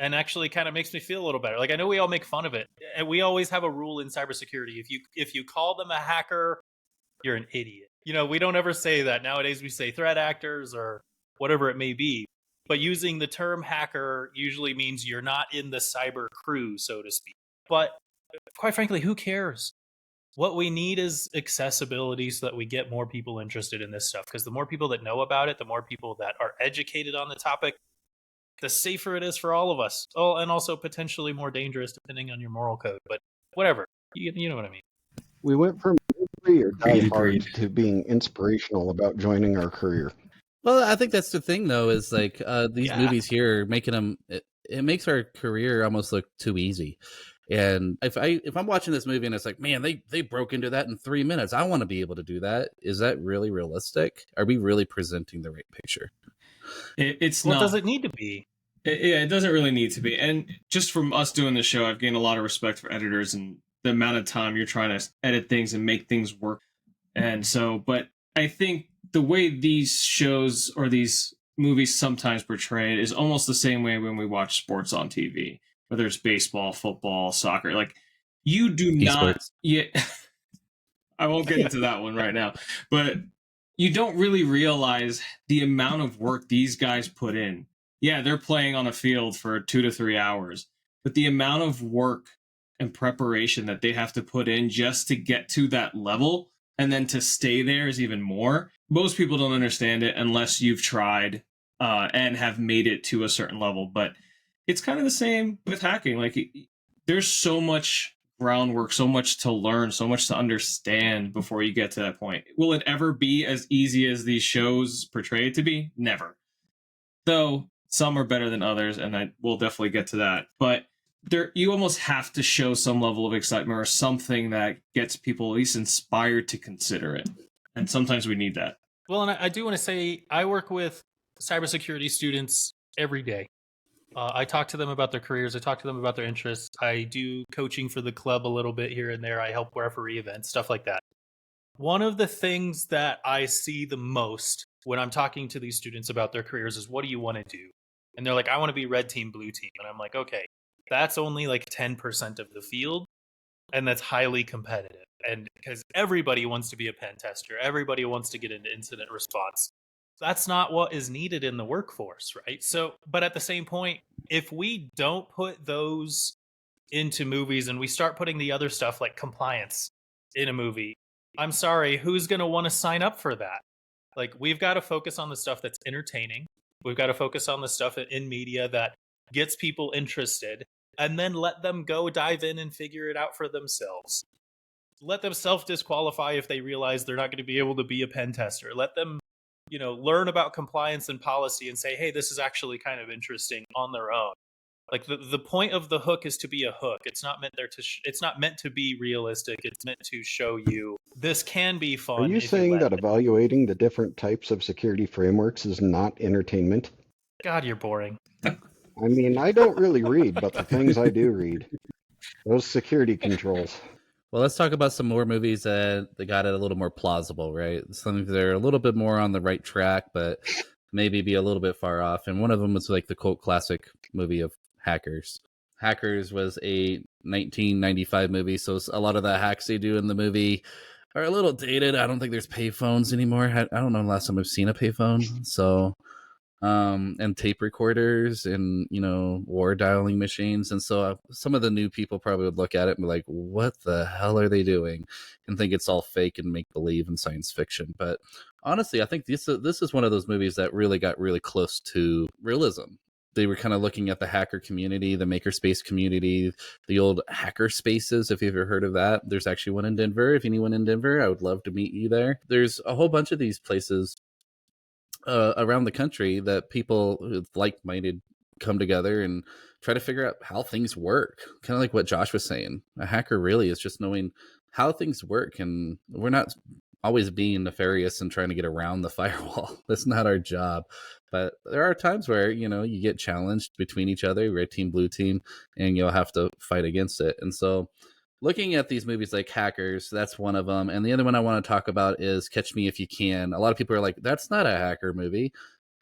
and actually kind of makes me feel a little better. Like, I know we all make fun of it, and we always have a rule in cybersecurity. If you call them a hacker, you're an idiot. You know, we don't ever say that. Nowadays we say threat actors or whatever it may be. But using the term hacker usually means you're not in the cyber crew, so to speak. But quite frankly, who cares? What we need is accessibility so that we get more people interested in this stuff. Because the more people that know about it, the more people that are educated on the topic, the safer it is for all of us. Oh, and also potentially more dangerous depending on your moral code. But whatever, you know what I mean. We went from angry or die hard to being inspirational about joining our career. Well, I think that's the thing, though, is like these movies here are making them. It makes our career almost look too easy. And if I'm watching this movie and it's like, man, they broke into that in 3 minutes, I want to be able to do that. Is that really realistic? Are we really presenting the right picture? It's not. What does it need to be? It doesn't really need to be. And just from us doing the show, I've gained a lot of respect for editors and the amount of time you're trying to edit things and make things work. And so, but I think the way these shows or these movies sometimes portray it is almost the same way when we watch sports on TV, whether it's baseball, football, soccer. Like, you do not yet. I won't get into that one right now, but you don't really realize the amount of work these guys put in. Yeah, they're playing on a field for 2 to 3 hours, but the amount of work and preparation that they have to put in just to get to that level and then to stay there is even more. Most people don't understand it unless you've tried and have made it to a certain level. But it's kind of the same with hacking. Like, there's so much groundwork, so much to learn, so much to understand before you get to that point. Will it ever be as easy as these shows portray it to be? Never. Though some are better than others, and we'll definitely get to that. But you almost have to show some level of excitement or something that gets people at least inspired to consider it. And sometimes we need that. Well, and I do want to say I work with cybersecurity students every day. I talk to them about their careers. I talk to them about their interests. I do coaching for the club a little bit here and there. I help referee events, stuff like that. One of the things that I see the most when I'm talking to these students about their careers is, what do you want to do? And they're like, I want to be red team, blue team. And I'm like, okay, that's only like 10% of the field. And that's highly competitive. And because everybody wants to be a pen tester, everybody wants to get into incident response. That's not what is needed in the workforce, right? So, but at the same point, if we don't put those into movies and we start putting the other stuff like compliance in a movie, I'm sorry, who's going to want to sign up for that? Like, we've got to focus on the stuff that's entertaining. We've got to focus on the stuff in media that gets people interested, and then let them go dive in and figure it out for themselves. Let them self-disqualify if they realize they're not going to be able to be a pen tester. Let them, learn about compliance and policy and say, hey, this is actually kind of interesting on their own. Like, the point of the hook is to be a hook. It's not meant it's not meant to be realistic. It's meant to show you this can be fun. Are you saying that evaluating the different types of security frameworks is not entertainment? God, you're boring. I mean, I don't really read, but the things I do read, those security controls. Well, let's talk about some more movies that got it a little more plausible, right? Some that are a little bit more on the right track, but maybe be a little bit far off. And one of them was like the cult classic movie of Hackers. Hackers was a 1995 movie, so a lot of the hacks they do in the movie are a little dated. I don't think there's payphones anymore. I don't know the last time I've seen a payphone. So, and tape recorders and, war dialing machines. And so some of the new people probably would look at it and be like, what the hell are they doing? And think it's all fake and make believe and science fiction. But honestly, I think this is one of those movies that really got really close to realism. They were kind of looking at the hacker community, the makerspace community, the old hacker spaces, if you've ever heard of that. There's actually one in Denver. If anyone in Denver, I would love to meet you there. There's a whole bunch of these places around the country that people like-minded come together and try to figure out how things work. Kind of like what Josh was saying. A hacker really is just knowing how things work, and we're not always being nefarious and trying to get around the firewall. That's not our job. But there are times where, you get challenged between each other, red team, blue team, and you'll have to fight against it. And so looking at these movies like Hackers, that's one of them. And the other one I want to talk about is Catch Me If You Can. A lot of people are like, that's not a hacker movie.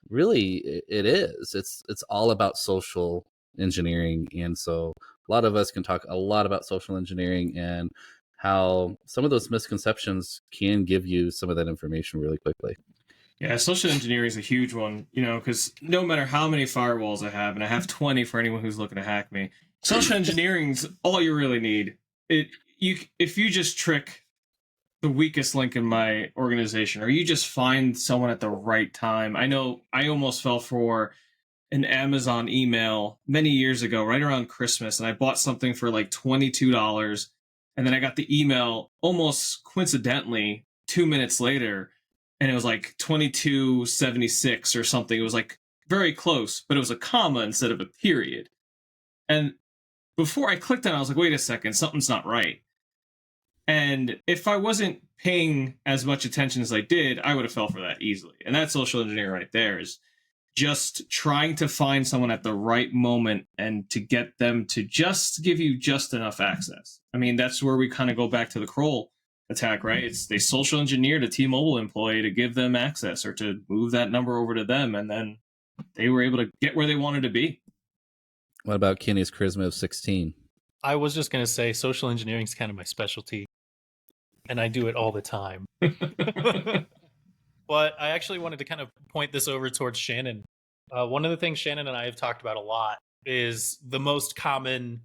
Really, it is. It's all about social engineering. And so a lot of us can talk a lot about social engineering and how some of those misconceptions can give you some of that information really quickly. Yeah, social engineering is a huge one, because no matter how many firewalls I have, and I have 20 for anyone who's looking to hack me, social engineering's all you really need. If you just trick the weakest link in my organization, or you just find someone at the right time. I know I almost fell for an Amazon email many years ago, right around Christmas, and I bought something for like $22, and then I got the email almost coincidentally 2 minutes later, and it was like 22.76 or something. It was like very close, but it was a comma instead of a period. And before I clicked on it, I was like, wait a second, something's not right. And if I wasn't paying as much attention as I did, I would have fell for that easily. And that's social engineering right there, is just trying to find someone at the right moment and to get them to just give you just enough access. I mean, that's where we kind of go back to the Kroll attack, right? It's they social engineered a T-Mobile employee to give them access or to move that number over to them, and then they were able to get where they wanted to be. What about Kenny's charisma of 16? I was just going to say social engineering is kind of my specialty, and I do it all the time. But I actually wanted to kind of point this over towards Shannon. One of the things Shannon and I have talked about a lot is the most common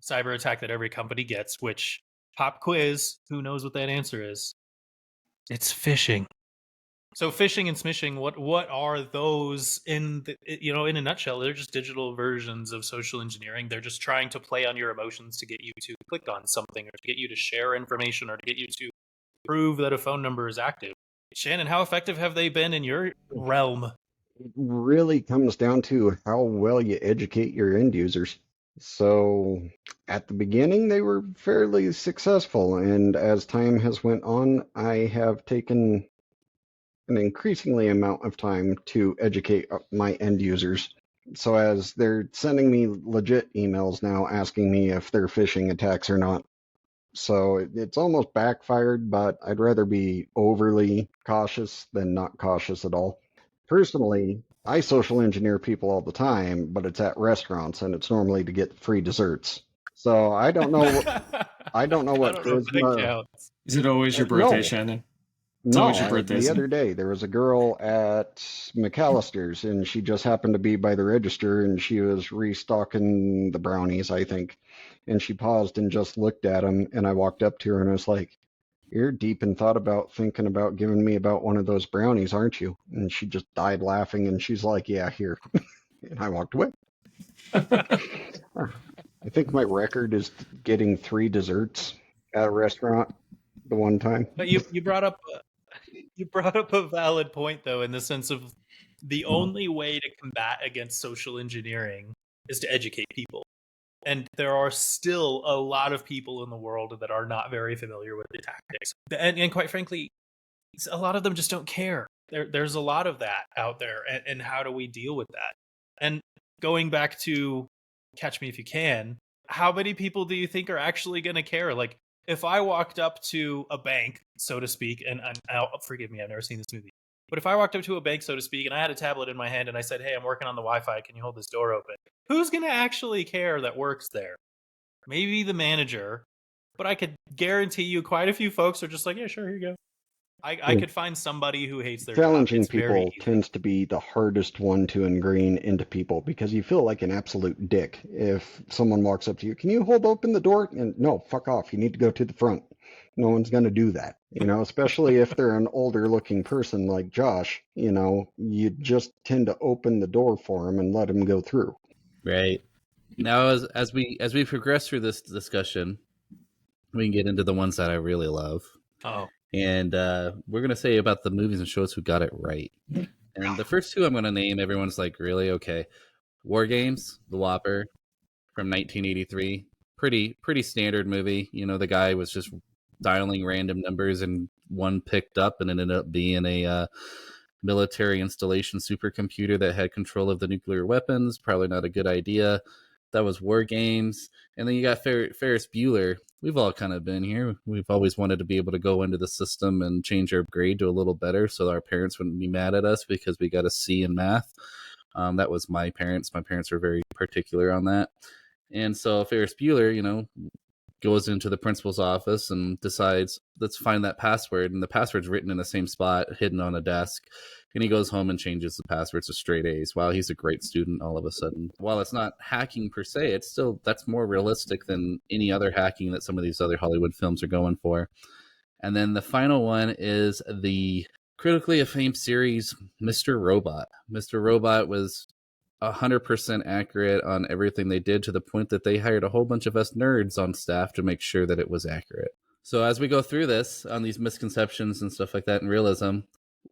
cyber attack that every company gets, which, pop quiz, who knows what that answer is? It's phishing. So phishing and smishing, what are those in in a nutshell? They're just digital versions of social engineering. They're just trying to play on your emotions to get you to click on something, or to get you to share information, or to get you to prove that a phone number is active. Shannon, how effective have they been in your realm? It really comes down to how well you educate your end users. So at the beginning, they were fairly successful. And as time has went on, I have taken an increasingly amount of time to educate my end users. So as they're sending me legit emails now asking me if they're phishing attacks or not. So it's almost backfired, but I'd rather be overly cautious than not cautious at all. Personally, I social engineer people all the time, but it's at restaurants and it's normally to get free desserts. So I don't know. I don't know what charisma. Is it always your birthday, No. Shannon? No, always your birthday, the isn't other day there was a girl at McAllister's and she just happened to be by the register and she was restocking the brownies, I think. And she paused and just looked at them and I walked up to her and I was like, "You're deep in thought about thinking about giving me about one of those brownies, aren't you?" And she just died laughing and she's like, "Yeah, here." And I walked away. I think my record is getting 3 desserts at a restaurant the one time. But you brought up a valid point, though, in the sense of the only way to combat against social engineering is to educate people. And there are still a lot of people in the world that are not very familiar with the tactics. And quite frankly, a lot of them just don't care. There's a lot of that out there. And how do we deal with that? And going back to Catch Me If You Can, how many people do you think are actually going to care? Like, if I walked up to a bank, so to speak, and forgive me, I've never seen this movie, but if I walked up to a bank, so to speak, and I had a tablet in my hand and I said, "Hey, I'm working on the Wi-Fi, can you hold this door open?" Who's going to actually care that works there? Maybe the manager, but I could guarantee you quite a few folks are just like, yeah, sure, here you go. I could find somebody who hates their job. Challenging It's very people easy. tends to be the hardest one to ingrain into people because you feel like an absolute dick if someone walks up to you. Can you hold open the door? And no, fuck off. You need to go to the front. No one's going to do that, especially if they're an older looking person like Josh. You just tend to open the door for them and let them go through. Right. Now, as we progress through this discussion, we can get into the ones that I really love. Oh. And we're going to say about the movies and shows who got it right. And the first two I'm going to name, everyone's like, really? Okay. War Games, The Whopper from 1983. Pretty standard movie. The guy was just dialing random numbers and one picked up and it ended up being a military installation supercomputer that had control of the nuclear weapons. Probably not a good idea. That was War Games. And then you got Ferris Bueller. We've all kind of been here. We've always wanted to be able to go into the system and change our grade to a little better so our parents wouldn't be mad at us because we got a C in math. That was my parents. My parents were very particular on that. And so Ferris Bueller, goes into the principal's office and decides, let's find that password. And the password's written in the same spot, hidden on a desk. And he goes home and changes the password to straight A's. Wow, he's a great student all of a sudden. While it's not hacking per se, it's still, that's more realistic than any other hacking that some of these other Hollywood films are going for. And then the final one is the critically acclaimed series, Mr. Robot. Mr. Robot was 100% accurate on everything they did, to the point that they hired a whole bunch of us nerds on staff to make sure that it was accurate. So as we go through this on these misconceptions and stuff like that and realism,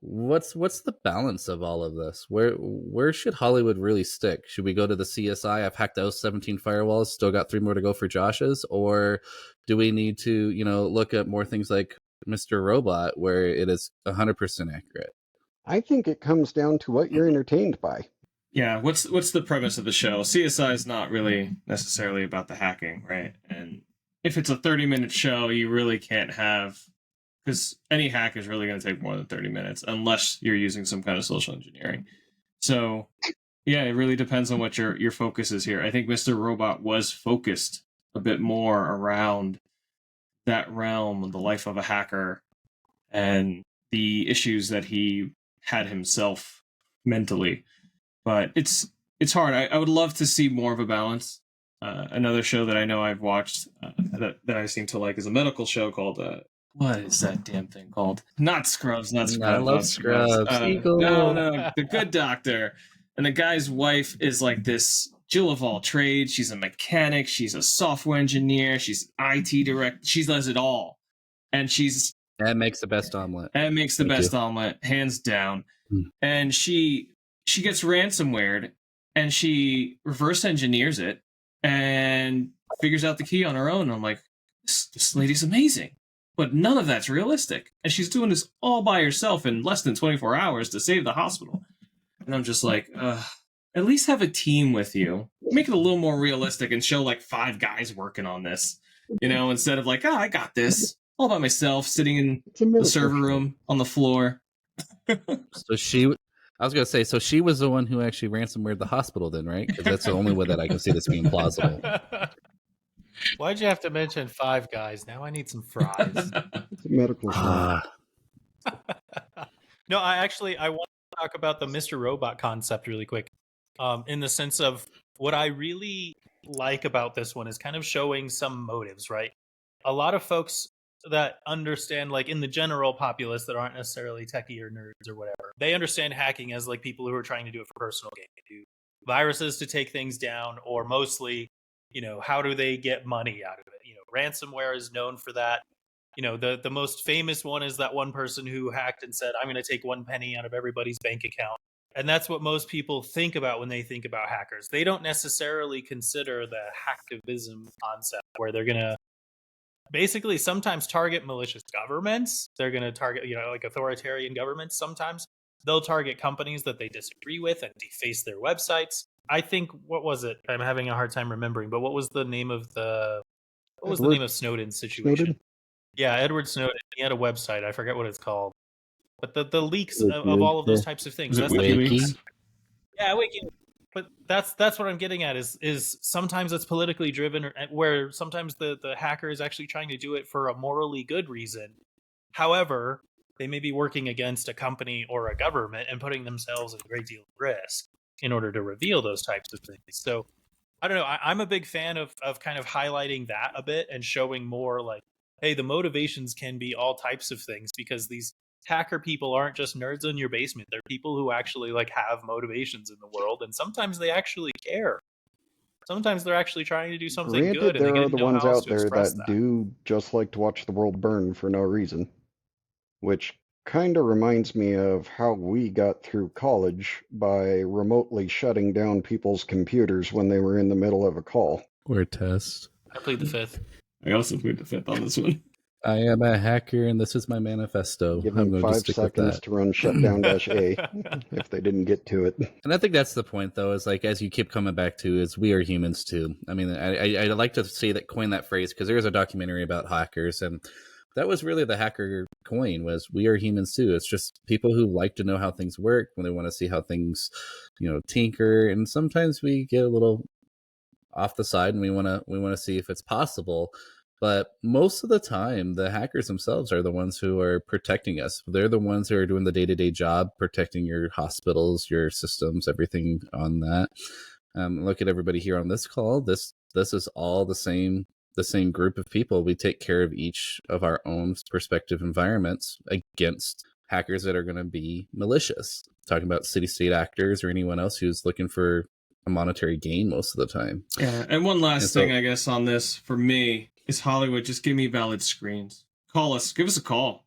what's the balance of all of this? Where should Hollywood really stick? Should we go to the CSI, I've hacked those 17 firewalls, still got 3 more to go for Josh's? Or do we need to, look at more things like Mr. Robot, where it is 100% accurate? I think it comes down to what you're entertained by. Yeah, what's the premise of the show? CSI is not really necessarily about the hacking, right? And if it's a 30-minute show, you really can't have, because any hack is really going to take more than 30 minutes unless you're using some kind of social engineering. So yeah, it really depends on what your focus is here. I think Mr. Robot was focused a bit more around that realm, the life of a hacker, and the issues that he had himself mentally. But it's hard. I would love to see more of a balance. Another show that I know I've watched that I seem to like is a medical show called what is that damn thing called? Not Scrubs, not Scrubs. I love Scrubs. No, The Good Doctor. And the guy's wife is like this Jill of all trades. She's a mechanic. She's a software engineer. She's an IT director. She does it all, and that makes the best omelet. That makes the best omelet, hands down. And she gets ransomwared, and she reverse engineers it and figures out the key on her own. And I'm like, this lady's amazing, but none of that's realistic. And she's doing this all by herself in less than 24 hours to save the hospital. And I'm just like, at least have a team with you. Make it a little more realistic and show like 5 guys working on this, instead of like, I got this all by myself, sitting in the server room on the floor. I was going to say, so she was the one who actually ransomwared the hospital then, right? Because that's the only way that I can see this being plausible. Why'd you have to mention 5 guys? Now I need some fries. It's a medical show. No, I want to talk about the Mr. Robot concept really quick. In the sense of what I really like about this one is kind of showing some motives, right? A lot of folks that understand, like in the general populace that aren't necessarily techie or nerds or whatever, they understand hacking as like people who are trying to do it for personal gain, do viruses to take things down, or mostly, how do they get money out of it? Ransomware is known for that. The most famous one is that one person who hacked and said, I'm going to take 1 penny out of everybody's bank account. And that's what most people think about when they think about hackers. They don't necessarily consider the hacktivism concept, where they're going to basically sometimes target malicious governments. They're going to target, like authoritarian governments. Sometimes they'll target companies that they disagree with and deface their websites. I think, what was it? I'm having a hard time remembering, but what was the name of the name of Snowden's situation? Snowden? Yeah, Edward Snowden. He had a website. I forget what it's called. But the leaks of all of those types of things. That's the Wiki? Yeah, Wiki. But that's what I'm getting at is sometimes it's politically driven, or where sometimes the hacker is actually trying to do it for a morally good reason. However, they may be working against a company or a government and putting themselves at a great deal of risk in order to reveal those types of things. So I don't know. I'm a big fan of kind of highlighting that a bit and showing more like, hey, the motivations can be all types of things, because these hacker people aren't just nerds in your basement. They're people who actually like have motivations in the world, and sometimes they actually care. Sometimes they're actually trying to do something good, Granted, and they there are didn't the know ones how else out to there express that that. do just like to watch the world burn for no reason, which kind of reminds me of how we got through college by remotely shutting down people's computers when they were in the middle of a call. Or a test. I plead the fifth. I also played the fifth on this one. I am a hacker, and this is my manifesto. Give I'm them going to 5 stick with seconds that. to run shutdown-A if they didn't get to it. And I think that's the point, though, is like, as you keep coming back to, is we are humans too. I mean, I like to say that, coin that phrase, because there is a documentary about hackers, and that was really the hacker coin, was we are humans too. It's just people who like to know how things work, when they want to see how things, tinker, and sometimes we get a little off the side and we want to see if it's possible. But most of the time, the hackers themselves are the ones who are protecting us. They're the ones who are doing the day-to-day job, protecting your hospitals, your systems, everything on that. Look at everybody here on this call. This is all the same group of people. We take care of each of our own respective environments against hackers that are going to be malicious. Talking about city-state actors or anyone else who's looking for a monetary gain most of the time. Yeah, and one last thing, I guess, on this for me is Hollywood. Just give me valid screens. Call us. Give us a call.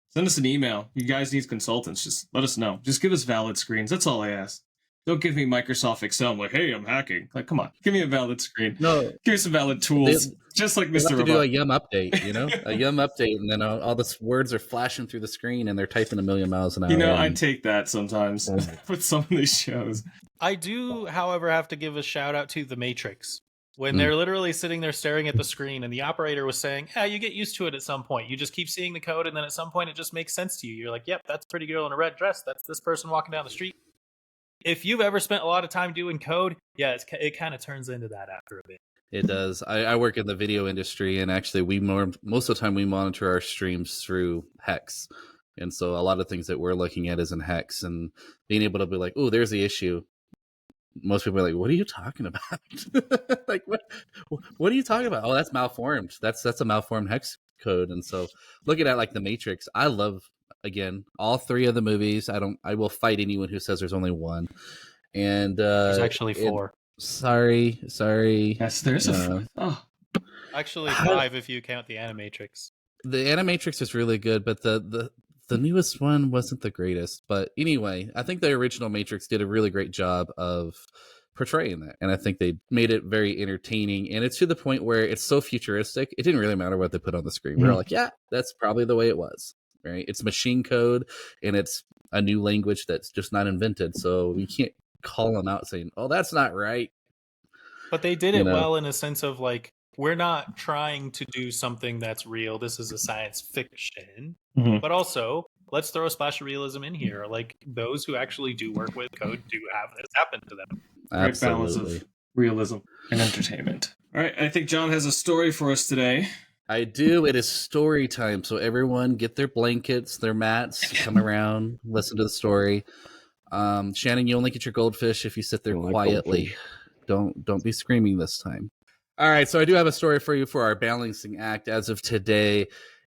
Send us an email. You guys need consultants. Just let us know. Just give us valid screens. That's all I ask. Don't give me Microsoft Excel. I'm like, hey, I'm hacking. Like, come on. Give me a valid screen. No. Give me some valid tools. Just like Mr. Robot. Do a yum update, a yum update, and then all the words are flashing through the screen and they're typing a million miles an hour. I take that sometimes with some of these shows. I do, however, have to give a shout out to The Matrix. When they're literally sitting there staring at the screen and the operator was saying, you get used to it at some point. You just keep seeing the code, and then at some point it just makes sense to you. You're like, yep, that's a pretty girl in a red dress. That's this person walking down the street. If you've ever spent a lot of time doing code, it kind of turns into that after a bit. It does. I work in the video industry, and actually most of the time we monitor our streams through Hex. And so a lot of things that we're looking at is in Hex, and being able to be like, oh, there's the issue. Most people are like, what are you talking about? Like, what are you talking about? Oh, that's malformed. That's a malformed Hex code. And so looking at like The Matrix, I love, again, all 3 of the movies. I will fight anyone who says there's only one. And there's actually 4. Sorry. Yes, there's a 4th. Actually 5 if you count the Animatrix. The Animatrix is really good, but the newest one wasn't the greatest. But anyway, I think the original Matrix did a really great job of portraying that, and I think they made it very entertaining. And it's to the point where it's so futuristic, it didn't really matter what they put on the screen. We're like, yeah, that's probably the way it was. Right? It's machine code, and it's a new language that's just not invented. So we can't call them out saying, oh, that's not right. But they did it well in a sense of like, we're not trying to do something that's real. This is a science fiction. But also, let's throw a splash of realism in here. Like, those who actually do work with code do have this happen to them. Right balance of realism and entertainment. All right, I think John has a story for us today. I do. It is story time. So everyone get their blankets, their mats, come around, listen to the story. Shannon, you only get your goldfish if you sit there quietly. Don't be screaming this time. All right, so I do have a story for you for our balancing act as of today.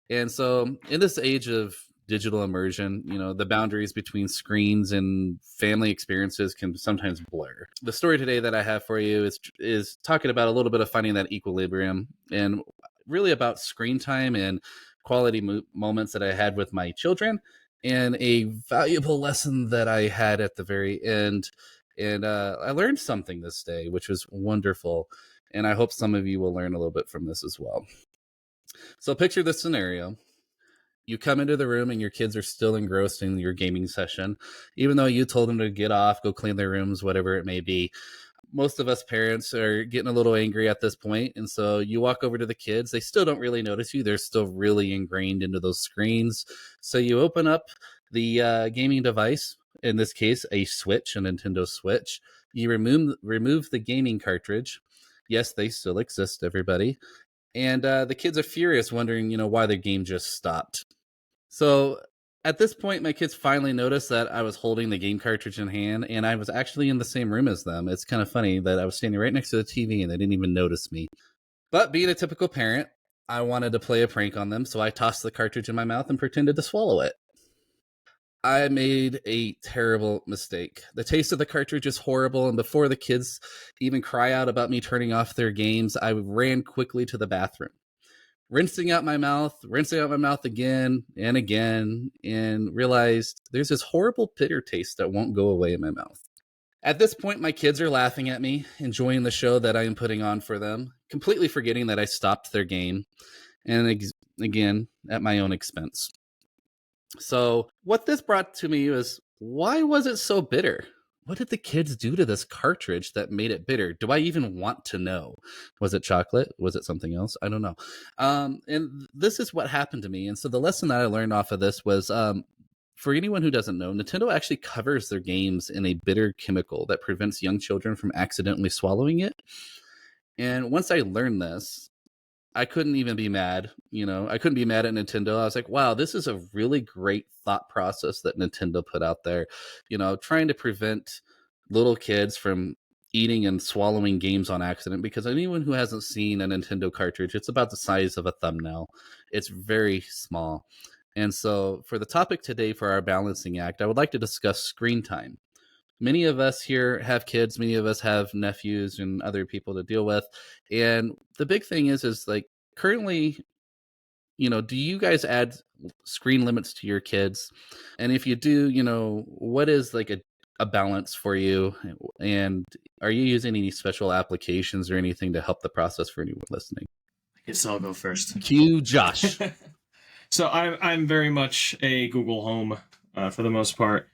And so in this age of digital immersion, the boundaries between screens and family experiences can sometimes blur. The story today that I have for you is talking about a little bit of finding that equilibrium, and really about screen time and quality moments that I had with my children, and a valuable lesson that I had at the very end. And I learned something this day, which was wonderful. And I hope some of you will learn a little bit from this as well. So picture this scenario. You come into the room and your kids are still engrossed in your gaming session, even though you told them to get off, go clean their rooms, whatever it may be. Most of us parents are getting a little angry at this point. And so you walk over to the kids. They still don't really notice you. They're still really ingrained into those screens. So you open up the gaming device, in this case, a Switch, a Nintendo Switch. You remove the gaming cartridge. Yes, they still exist, everybody. And the kids are furious, wondering, why their game just stopped. So at this point, my kids finally noticed that I was holding the game cartridge in hand, and I was actually in the same room as them. It's kind of funny that I was standing right next to the TV, and they didn't even notice me. But being a typical parent, I wanted to play a prank on them, so I tossed the cartridge in my mouth and pretended to swallow it. I made a terrible mistake. The taste of the cartridge is horrible, and before the kids even cry out about me turning off their games, I ran quickly to the bathroom, rinsing out my mouth again and again, and realized there's this horrible bitter taste that won't go away in my mouth. At this point, my kids are laughing at me, enjoying the show that I am putting on for them, completely forgetting that I stopped their game, and again, at my own expense. So what this brought to me was, why was it so bitter? What did the kids do to this cartridge that made it bitter? Do I even want to know? Was it chocolate? Was it something else? I don't know. And this is what happened to me. And so the lesson that I learned off of this was, for anyone who doesn't know, Nintendo actually covers their games in a bitter chemical that prevents young children from accidentally swallowing it. And once I learned this, I couldn't even be mad. I couldn't be mad at Nintendo. I was like, wow, this is a really great thought process that Nintendo put out there, trying to prevent little kids from eating and swallowing games on accident. Because anyone who hasn't seen a Nintendo cartridge, it's about the size of a thumbnail. It's very small. And so for the topic today for our balancing act, I would like to discuss screen time. Many of us here have kids. Many of us have nephews and other people to deal with. And the big thing is like currently, do you guys add screen limits to your kids? And if you do, what is like a balance for you? And are you using any special applications or anything to help the process for anyone listening? I guess I'll go first. Cue Josh. So I'm very much a Google Home for the most part.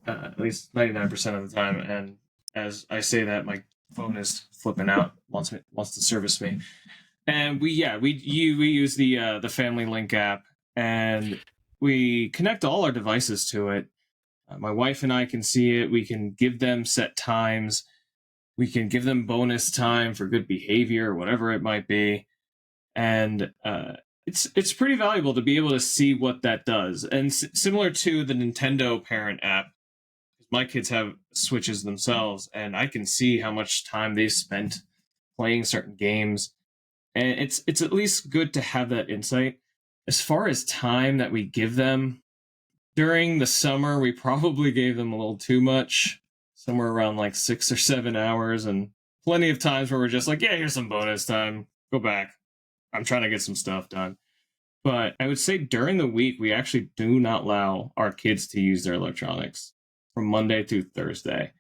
At least 99% of the time, and as I say that, my phone is flipping out, wants to service me, and we use the Family Link app, and we connect all our devices to it. My wife and I can see it. We can give them set times. We can give them bonus time for good behavior or whatever it might be, and it's pretty valuable to be able to see what that does. And similar to the Nintendo Parent app, my kids have Switches themselves, and I can see how much time they've spent playing certain games, and it's at least good to have that insight. As far as time that we give them, during the summer, we probably gave them a little too much, somewhere around like 6 or 7 hours, and plenty of times where we're just like, yeah, here's some bonus time, go back. I'm trying to get some stuff done. But I would say during the week, we actually do not allow our kids to use their electronics from Monday through Thursday.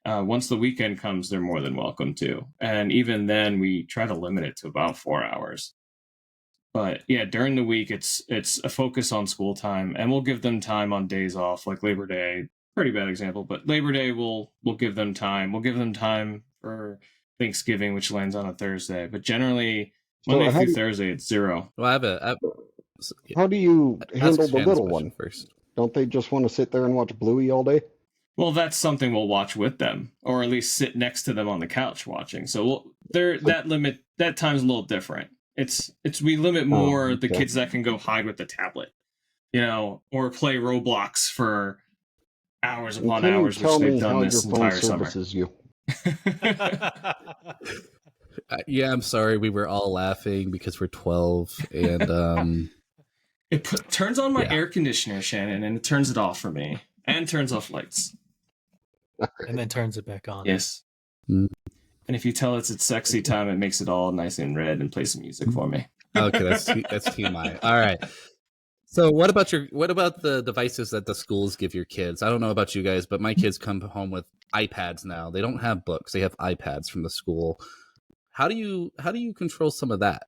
Once the weekend comes, they're more than welcome to. And even then, we try to limit it to about 4 hours. But yeah, during the week, it's a focus on school time, and we'll give them time on days off, like Labor Day. Pretty bad example, but Labor Day, we'll give them time. We'll give them time for Thanksgiving, which lands on a Thursday. But generally, Monday through Thursday, it's 0. Well, how do you handle the little one first? Don't they just want to sit there and watch Bluey all day? Well, that's something we'll watch with them, or at least sit next to them on the couch watching. So that time's a little different. We limit more the kids that can go hide with the tablet, or play Roblox for hours upon hours, which they've done this entire summer. You. Yeah, I'm sorry. We were all laughing because we're 12, and it turns on my air conditioner, Shannon, and it turns it off for me, and turns off lights, and then turns it back on. Yes. Mm. And if you tell it's sexy time, it makes it all nice and red and play some music for me. Okay, that's TMI. All right. So what about the devices that the schools give your kids? I don't know about you guys, but my kids come home with iPads now. They don't have books; they have iPads from the school. How do you control some of that?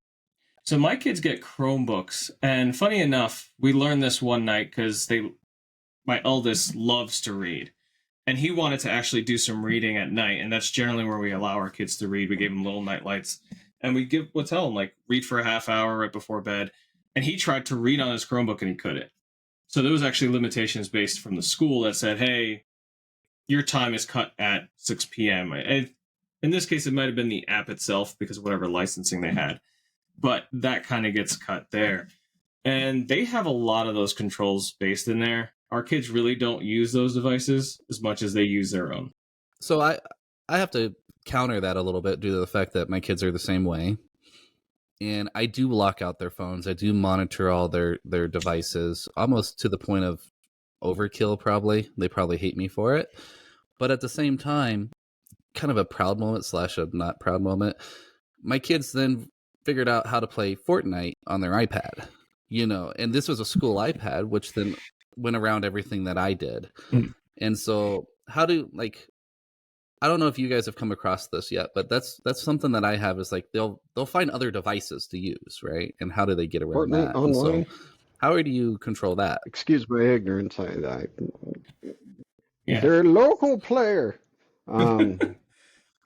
So my kids get Chromebooks, and funny enough, we learned this one night because my eldest loves to read, and he wanted to actually do some reading at night, and that's generally where we allow our kids to read. We gave him little night lights, and we'll tell him like read for a half hour right before bed, and he tried to read on his Chromebook and he couldn't. So there was actually limitations based from the school that said, hey, your time is cut at 6 p.m. In this case, it might have been the app itself because of whatever licensing they had, but that kind of gets cut there. And they have a lot of those controls based in there. Our kids really don't use those devices as much as they use their own. So I have to counter that a little bit due to the fact that my kids are the same way. And I do lock out their phones. I do monitor all their devices, almost to the point of overkill, probably. They probably hate me for it. But at the same time, kind of a proud moment / a not proud moment. My kids then figured out how to play Fortnite on their iPad, and this was a school iPad, which then went around everything that I did. And so I don't know if you guys have come across this yet, but that's something that I have is like they'll find other devices to use, right? And how do they get around Fortnite that? online. So how do you control that? Excuse my ignorance. They're a local player.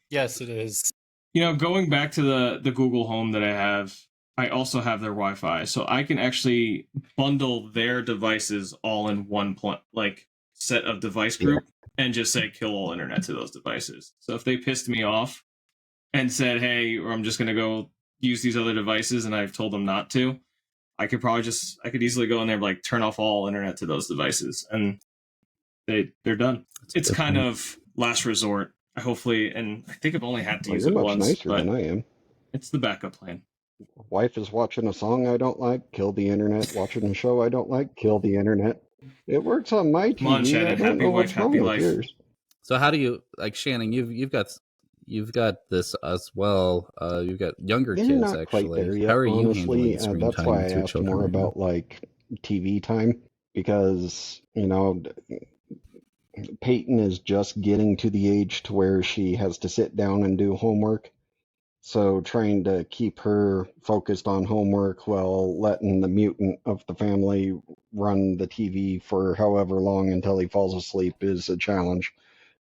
Yes, it is. Going back to the Google Home that I have, I also have their Wi-Fi, so I can actually bundle their devices all in one set of device group and just say kill all internet to those devices. So if they pissed me off and said, hey, or I'm just going to go use these other devices and I've told them not to, I could easily go in there and like turn off all internet to those devices and they're done. It's kind of last resort. Hopefully, and I think I've only had to use it once. You're much nicer than I am. It's the backup plan. Wife is watching a song I don't like, kill the internet. Watching a show I don't like, kill the internet. It works on my TV. Come on, Shannon. Happy wife, happy life. Yours. So how do you Shannon? You've got this as well. You've got younger kids not actually. Quite there yet, how are you honestly, handling screen that's time why with I your asked children? more about like TV time because Peyton is just getting to the age to where she has to sit down and do homework. So trying to keep her focused on homework while letting the mutant of the family run the TV for however long until he falls asleep is a challenge.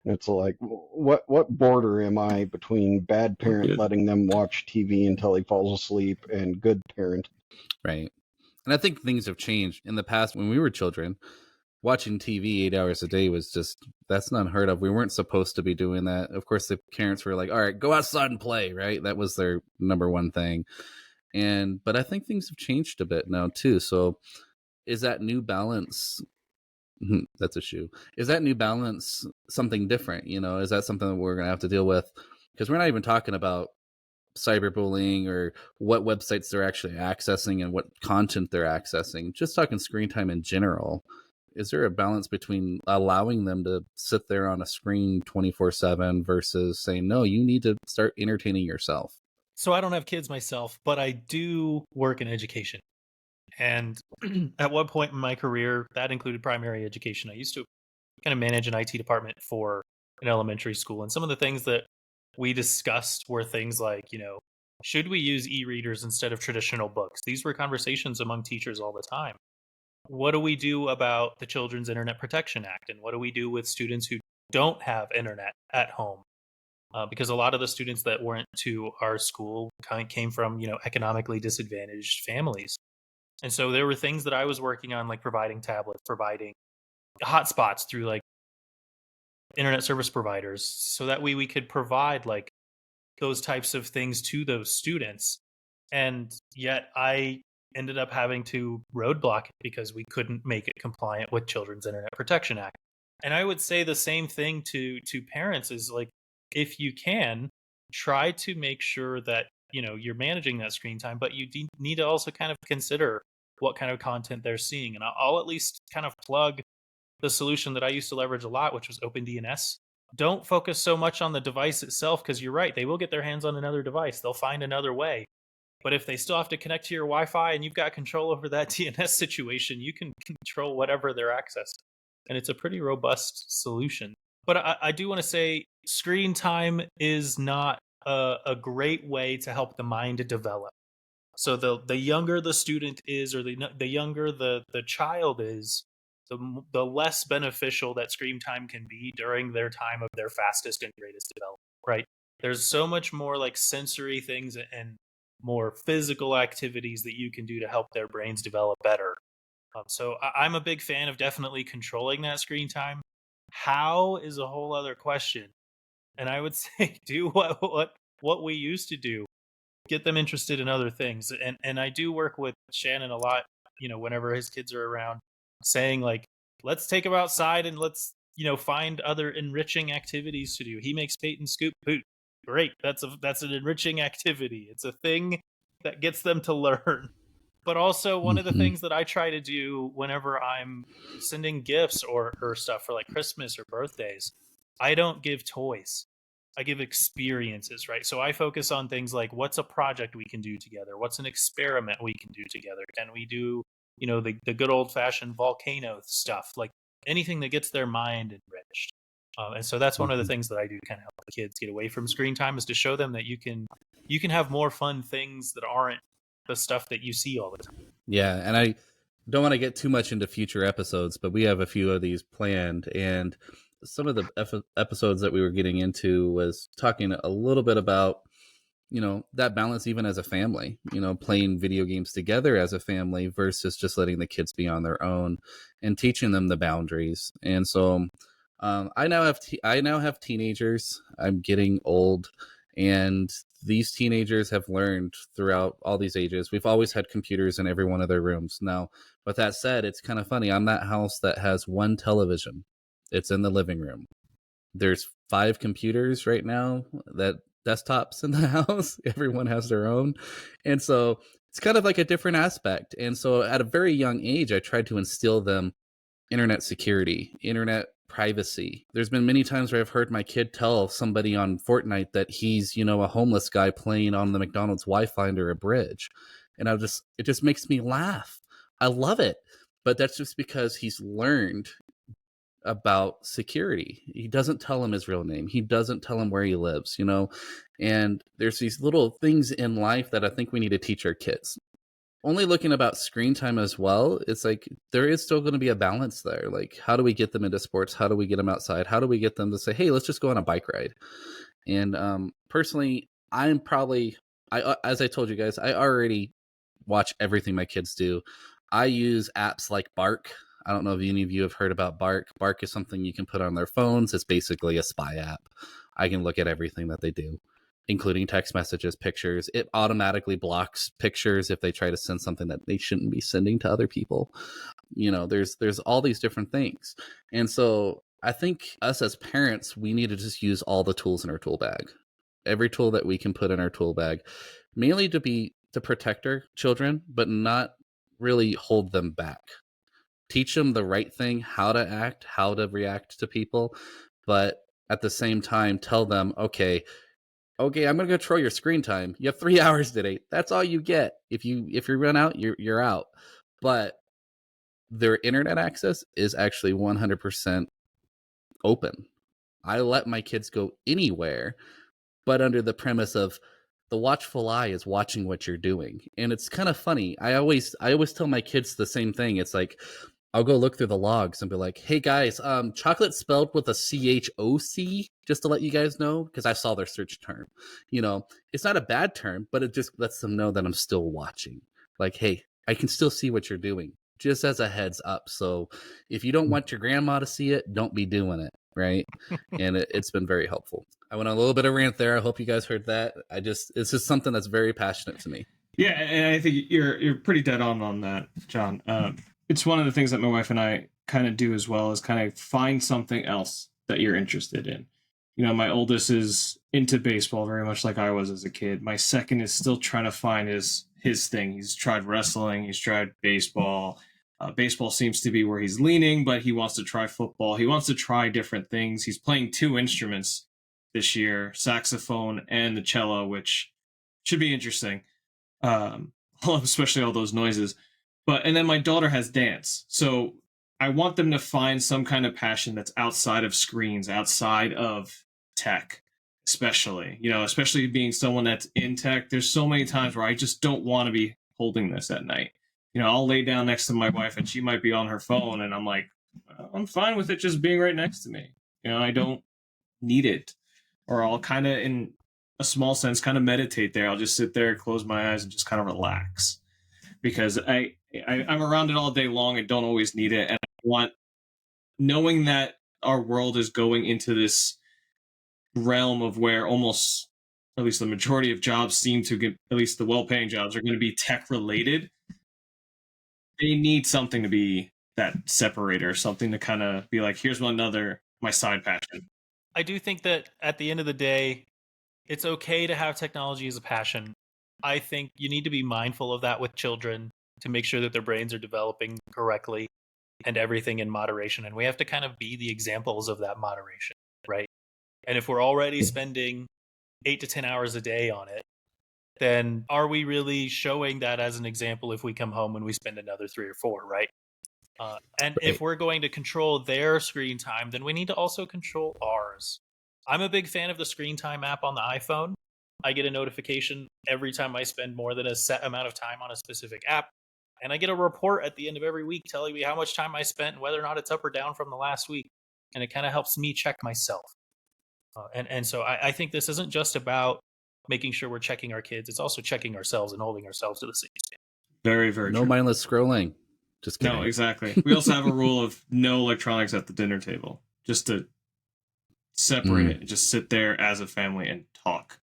It's like, what border am I between bad parent letting them watch TV until he falls asleep and good parent? Right. And I think things have changed. In the past, when we were children, watching TV 8 hours a day was that's not unheard of. We weren't supposed to be doing that. Of course, the parents were like, all right, go outside and play, right? That was their number one thing. But I think things have changed a bit now too. So is that new balance? That's a shoe. Is that new balance something different? Is that something that we're going to have to deal with? Because we're not even talking about cyberbullying or what websites they're actually accessing and what content they're accessing. Just talking screen time in general. Is there a balance between allowing them to sit there on a screen 24/7 versus saying, no, you need to start entertaining yourself? So I don't have kids myself, but I do work in education. And at one point in my career, that included primary education. I used to kind of manage an IT department for an elementary school. And some of the things that we discussed were things like, should we use e-readers instead of traditional books? These were conversations among teachers all the time. What do we do about the Children's Internet Protection Act? And what do we do with students who don't have internet at home? Because a lot of the students that went to our school came from, economically disadvantaged families. And so there were things that I was working on, like providing tablets, providing hotspots through like internet service providers. So that way we could provide like those types of things to those students. And yet I ended up having to roadblock it because we couldn't make it compliant with Children's Internet Protection Act. And I would say the same thing to parents is like, if you can, try to make sure that, you're managing that screen time, but you need to also kind of consider what kind of content they're seeing. And I'll at least kind of plug the solution that I used to leverage a lot, which was OpenDNS. Don't focus so much on the device itself, because you're right, they will get their hands on another device. They'll find another way. But if they still have to connect to your Wi-Fi and you've got control over that DNS situation, you can control whatever they're accessing. And it's a pretty robust solution. But I do want to say screen time is not a great way to help the mind develop. So the younger the student is, or the younger the child is, the less beneficial that screen time can be during their time of their fastest and greatest development, right? There's so much more like sensory things and more physical activities that you can do to help their brains develop better. So I'm a big fan of definitely controlling that screen time. How is a whole other question. And I would say do what we used to do. Get them interested in other things. And I do work with Shannon a lot, whenever his kids are around, saying like, let's take them outside and let's, find other enriching activities to do. He makes Peyton scoop poop. Great. That's an enriching activity. It's a thing that gets them to learn. But also one of the things that I try to do whenever I'm sending gifts or stuff for like Christmas or birthdays, I don't give toys. I give experiences, right? So I focus on things like what's a project we can do together? What's an experiment we can do together? Can we do, the good old fashioned volcano stuff, like anything that gets their mind enriched. And so that's one of the things that I do kind of help the kids get away from screen time, is to show them that you can have more fun things that aren't the stuff that you see all the time. Yeah, and I don't want to get too much into future episodes, but we have a few of these planned, and some of the episodes that we were getting into was talking a little bit about, that balance even as a family, playing video games together as a family versus just letting the kids be on their own and teaching them the boundaries. And so I now have teenagers. I'm getting old, and these teenagers have learned throughout all these ages. We've always had computers in every one of their rooms. Now, with that said, it's kind of funny. I'm that house that has one television. It's in the living room. There's 5 computers right now, that desktops in the house. Everyone has their own. And so it's kind of like a different aspect. And so at a very young age, I tried to instill them internet security, internet privacy. There's been many times where I've heard my kid tell somebody on Fortnite that he's, a homeless guy playing on the McDonald's Wi-Fi under a bridge. And it just makes me laugh. I love it. But that's just because he's learned about security. He doesn't tell him his real name. He doesn't tell him where he lives, and there's these little things in life that I think we need to teach our kids. Only looking about screen time as well, it's like there is still going to be a balance there. Like, how do we get them into sports? How do we get them outside? How do we get them to say, hey, let's just go on a bike ride? And personally, as I told you guys, I already watch everything my kids do. I use apps like Bark. I don't know if any of you have heard about Bark. Bark is something you can put on their phones. It's basically a spy app. I can look at everything that they do, including text messages, pictures. It automatically blocks pictures if they try to send something that they shouldn't be sending to other people. There's all these different things. And so I think us as parents, we need to just use all the tools in our tool bag. Every tool that we can put in our tool bag, mainly to protect our children, but not really hold them back. Teach them the right thing, how to act, how to react to people, but at the same time, tell them, okay, I'm going to control your screen time. You have 3 hours today. That's all you get. If you run out, you're out. But their internet access is actually 100% open. I let my kids go anywhere, but under the premise of the watchful eye is watching what you're doing. And it's kind of funny. I always tell my kids the same thing. It's like, I'll go look through the logs and be like, hey guys, chocolate spelled with a CHOC, just to let you guys know, because I saw their search term. It's not a bad term, but it just lets them know that I'm still watching. Like, hey, I can still see what you're doing, just as a heads up. So if you don't want your grandma to see it, don't be doing it, right? And it's been very helpful. I went on a little bit of rant there. I hope you guys heard that. It's just something that's very passionate to me. Yeah, and I think you're pretty dead on that, John. It's one of the things that my wife and I kind of do as well, is kind of find something else that you're interested in. My oldest is into baseball very much like I was as a kid. My second is still trying to find his thing. He's tried wrestling. He's tried baseball. Baseball seems to be where he's leaning, but he wants to try football. He wants to try different things. He's playing 2 instruments this year, saxophone and the cello, which should be interesting. Especially all those noises. And then my daughter has dance. So I want them to find some kind of passion that's outside of screens, outside of tech, especially being someone that's in tech. There's so many times where I just don't want to be holding this at night. I'll lay down next to my wife and she might be on her phone and I'm like, I'm fine with it just being right next to me. I don't need it. Or I'll kind of, in a small sense, kind of meditate there. I'll just sit there, close my eyes and just kind of relax. Because I'm around it all day long and don't always need it. And I want, knowing that our world is going into this realm of where almost, at least the majority of jobs seem to get, at least the well-paying jobs, are going to be tech related. They need something to be that separator, something to kind of be like, here's my side passion. I do think that at the end of the day, it's okay to have technology as a passion. I think you need to be mindful of that with children to make sure that their brains are developing correctly and everything in moderation. And we have to kind of be the examples of that moderation, right? And if we're already spending 8 to 10 hours a day on it, then are we really showing that as an example if we come home and we spend another 3 or 4, right? And if we're going to control their screen time, then we need to also control ours. I'm a big fan of the screen time app on the iPhone. I get a notification every time I spend more than a set amount of time on a specific app. And I get a report at the end of every week telling me how much time I spent and whether or not it's up or down from the last week. And it kind of helps me check myself. And so I think this isn't just about making sure we're checking our kids. It's also checking ourselves and holding ourselves to the same standard. Very, very No true. mindless scrolling. Just kidding. No, exactly. We also have a rule of no electronics at the dinner table, just to separate it and just sit there as a family and talk.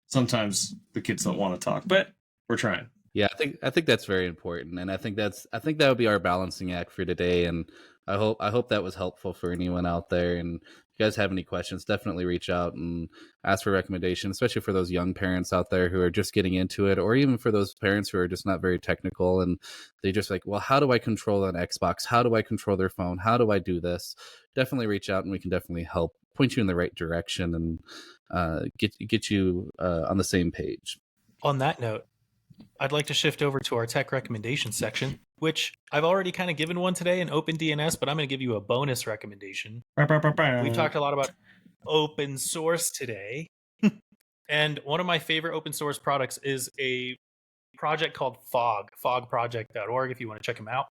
Sometimes the kids don't want to talk, but we're trying. Yeah, I think that's very important, and I think that would be our balancing act for today. And I hope that was helpful for anyone out there. And if you guys have any questions, definitely reach out and ask for recommendations, especially for those young parents out there who are just getting into it, or even for those parents who are just not very technical and they just like, well, how do I control an Xbox? How do I control their phone? How do I do this? Definitely reach out, and we can definitely help point you in the right direction and get you on the same page. On that note, I'd like to shift over to our tech recommendation section, which I've already kind of given one today in OpenDNS, but I'm going to give you a bonus recommendation. We talked a lot about open source today. And one of my favorite open source products is a project called Fog, fogproject.org, if you want to check them out.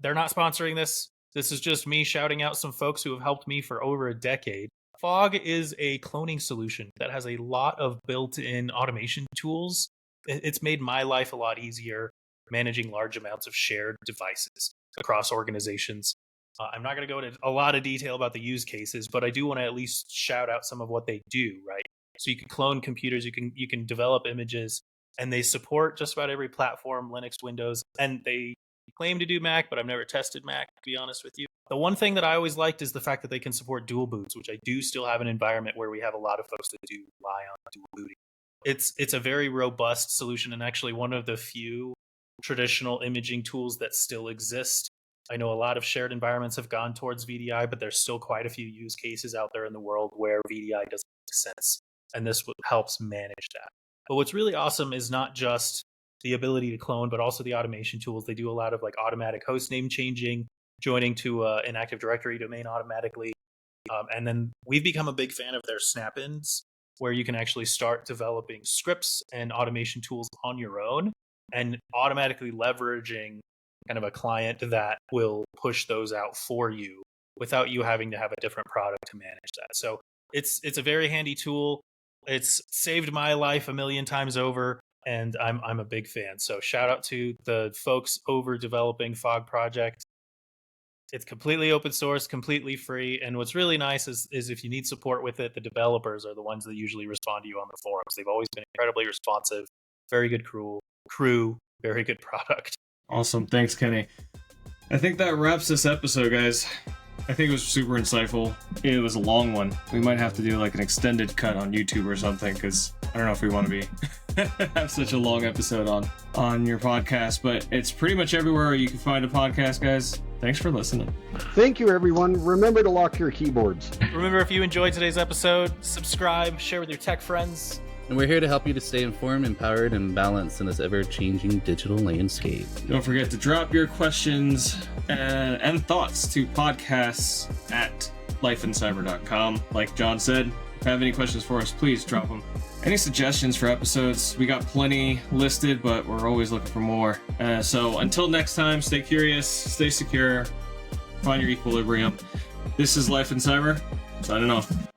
They're not sponsoring this. This is just me shouting out some folks who have helped me for over a decade. Fog is a cloning solution that has a lot of built-in automation tools. It's made my life a lot easier managing large amounts of shared devices across organizations. I'm not going to go into a lot of detail about the use cases, but I do want to at least shout out some of what they do, right? So you can clone computers, you can develop images, and they support just about every platform, Linux, Windows, and they claim to do Mac, but I've never tested Mac, to be honest with you. The one thing that I always liked is the fact that they can support dual boots, which I do still have an environment where we have a lot of folks that do rely on dual booting. It's a very robust solution, and actually one of the few traditional imaging tools that still exist. I know a lot of shared environments have gone towards VDI, but there's still quite a few use cases out there in the world where VDI doesn't make sense, and this helps manage that. But what's really awesome is not just the ability to clone, but also the automation tools. They do a lot of like automatic host name changing, joining to an Active Directory domain automatically. And then we've become a big fan of their snap-ins, where you can actually start developing scripts and automation tools on your own and automatically leveraging kind of a client that will push those out for you without you having to have a different product to manage that. So it's a very handy tool. It's saved my life a million times over, and I'm a big fan. So shout out to the folks over developing Fog Project. It's completely open source, completely free. And what's really nice is if you need support with it, the developers are the ones that usually respond to you on the forums. They've always been incredibly responsive, very good crew, very good product. Awesome. Thanks, Kenny. I think that wraps this episode, guys. I think it was super insightful. It was a long one. We might have to do like an extended cut on YouTube or something, because I don't know if we want to be have such a long episode on your podcast, but it's pretty much everywhere you can find a podcast, guys. Thanks for listening. Thank you, everyone. Remember to lock your keyboards. Remember, if you enjoyed today's episode, subscribe, share with your tech friends. And we're here to help you to stay informed, empowered, and balanced in this ever-changing digital landscape. Don't forget to drop your questions and thoughts to podcasts@lifeincyber.com. Like John said, if you have any questions for us, please drop them. Any suggestions for episodes? We got plenty listed, but we're always looking for more. So until next time, stay curious, stay secure, find your equilibrium. This is Life in Cyber, signing off.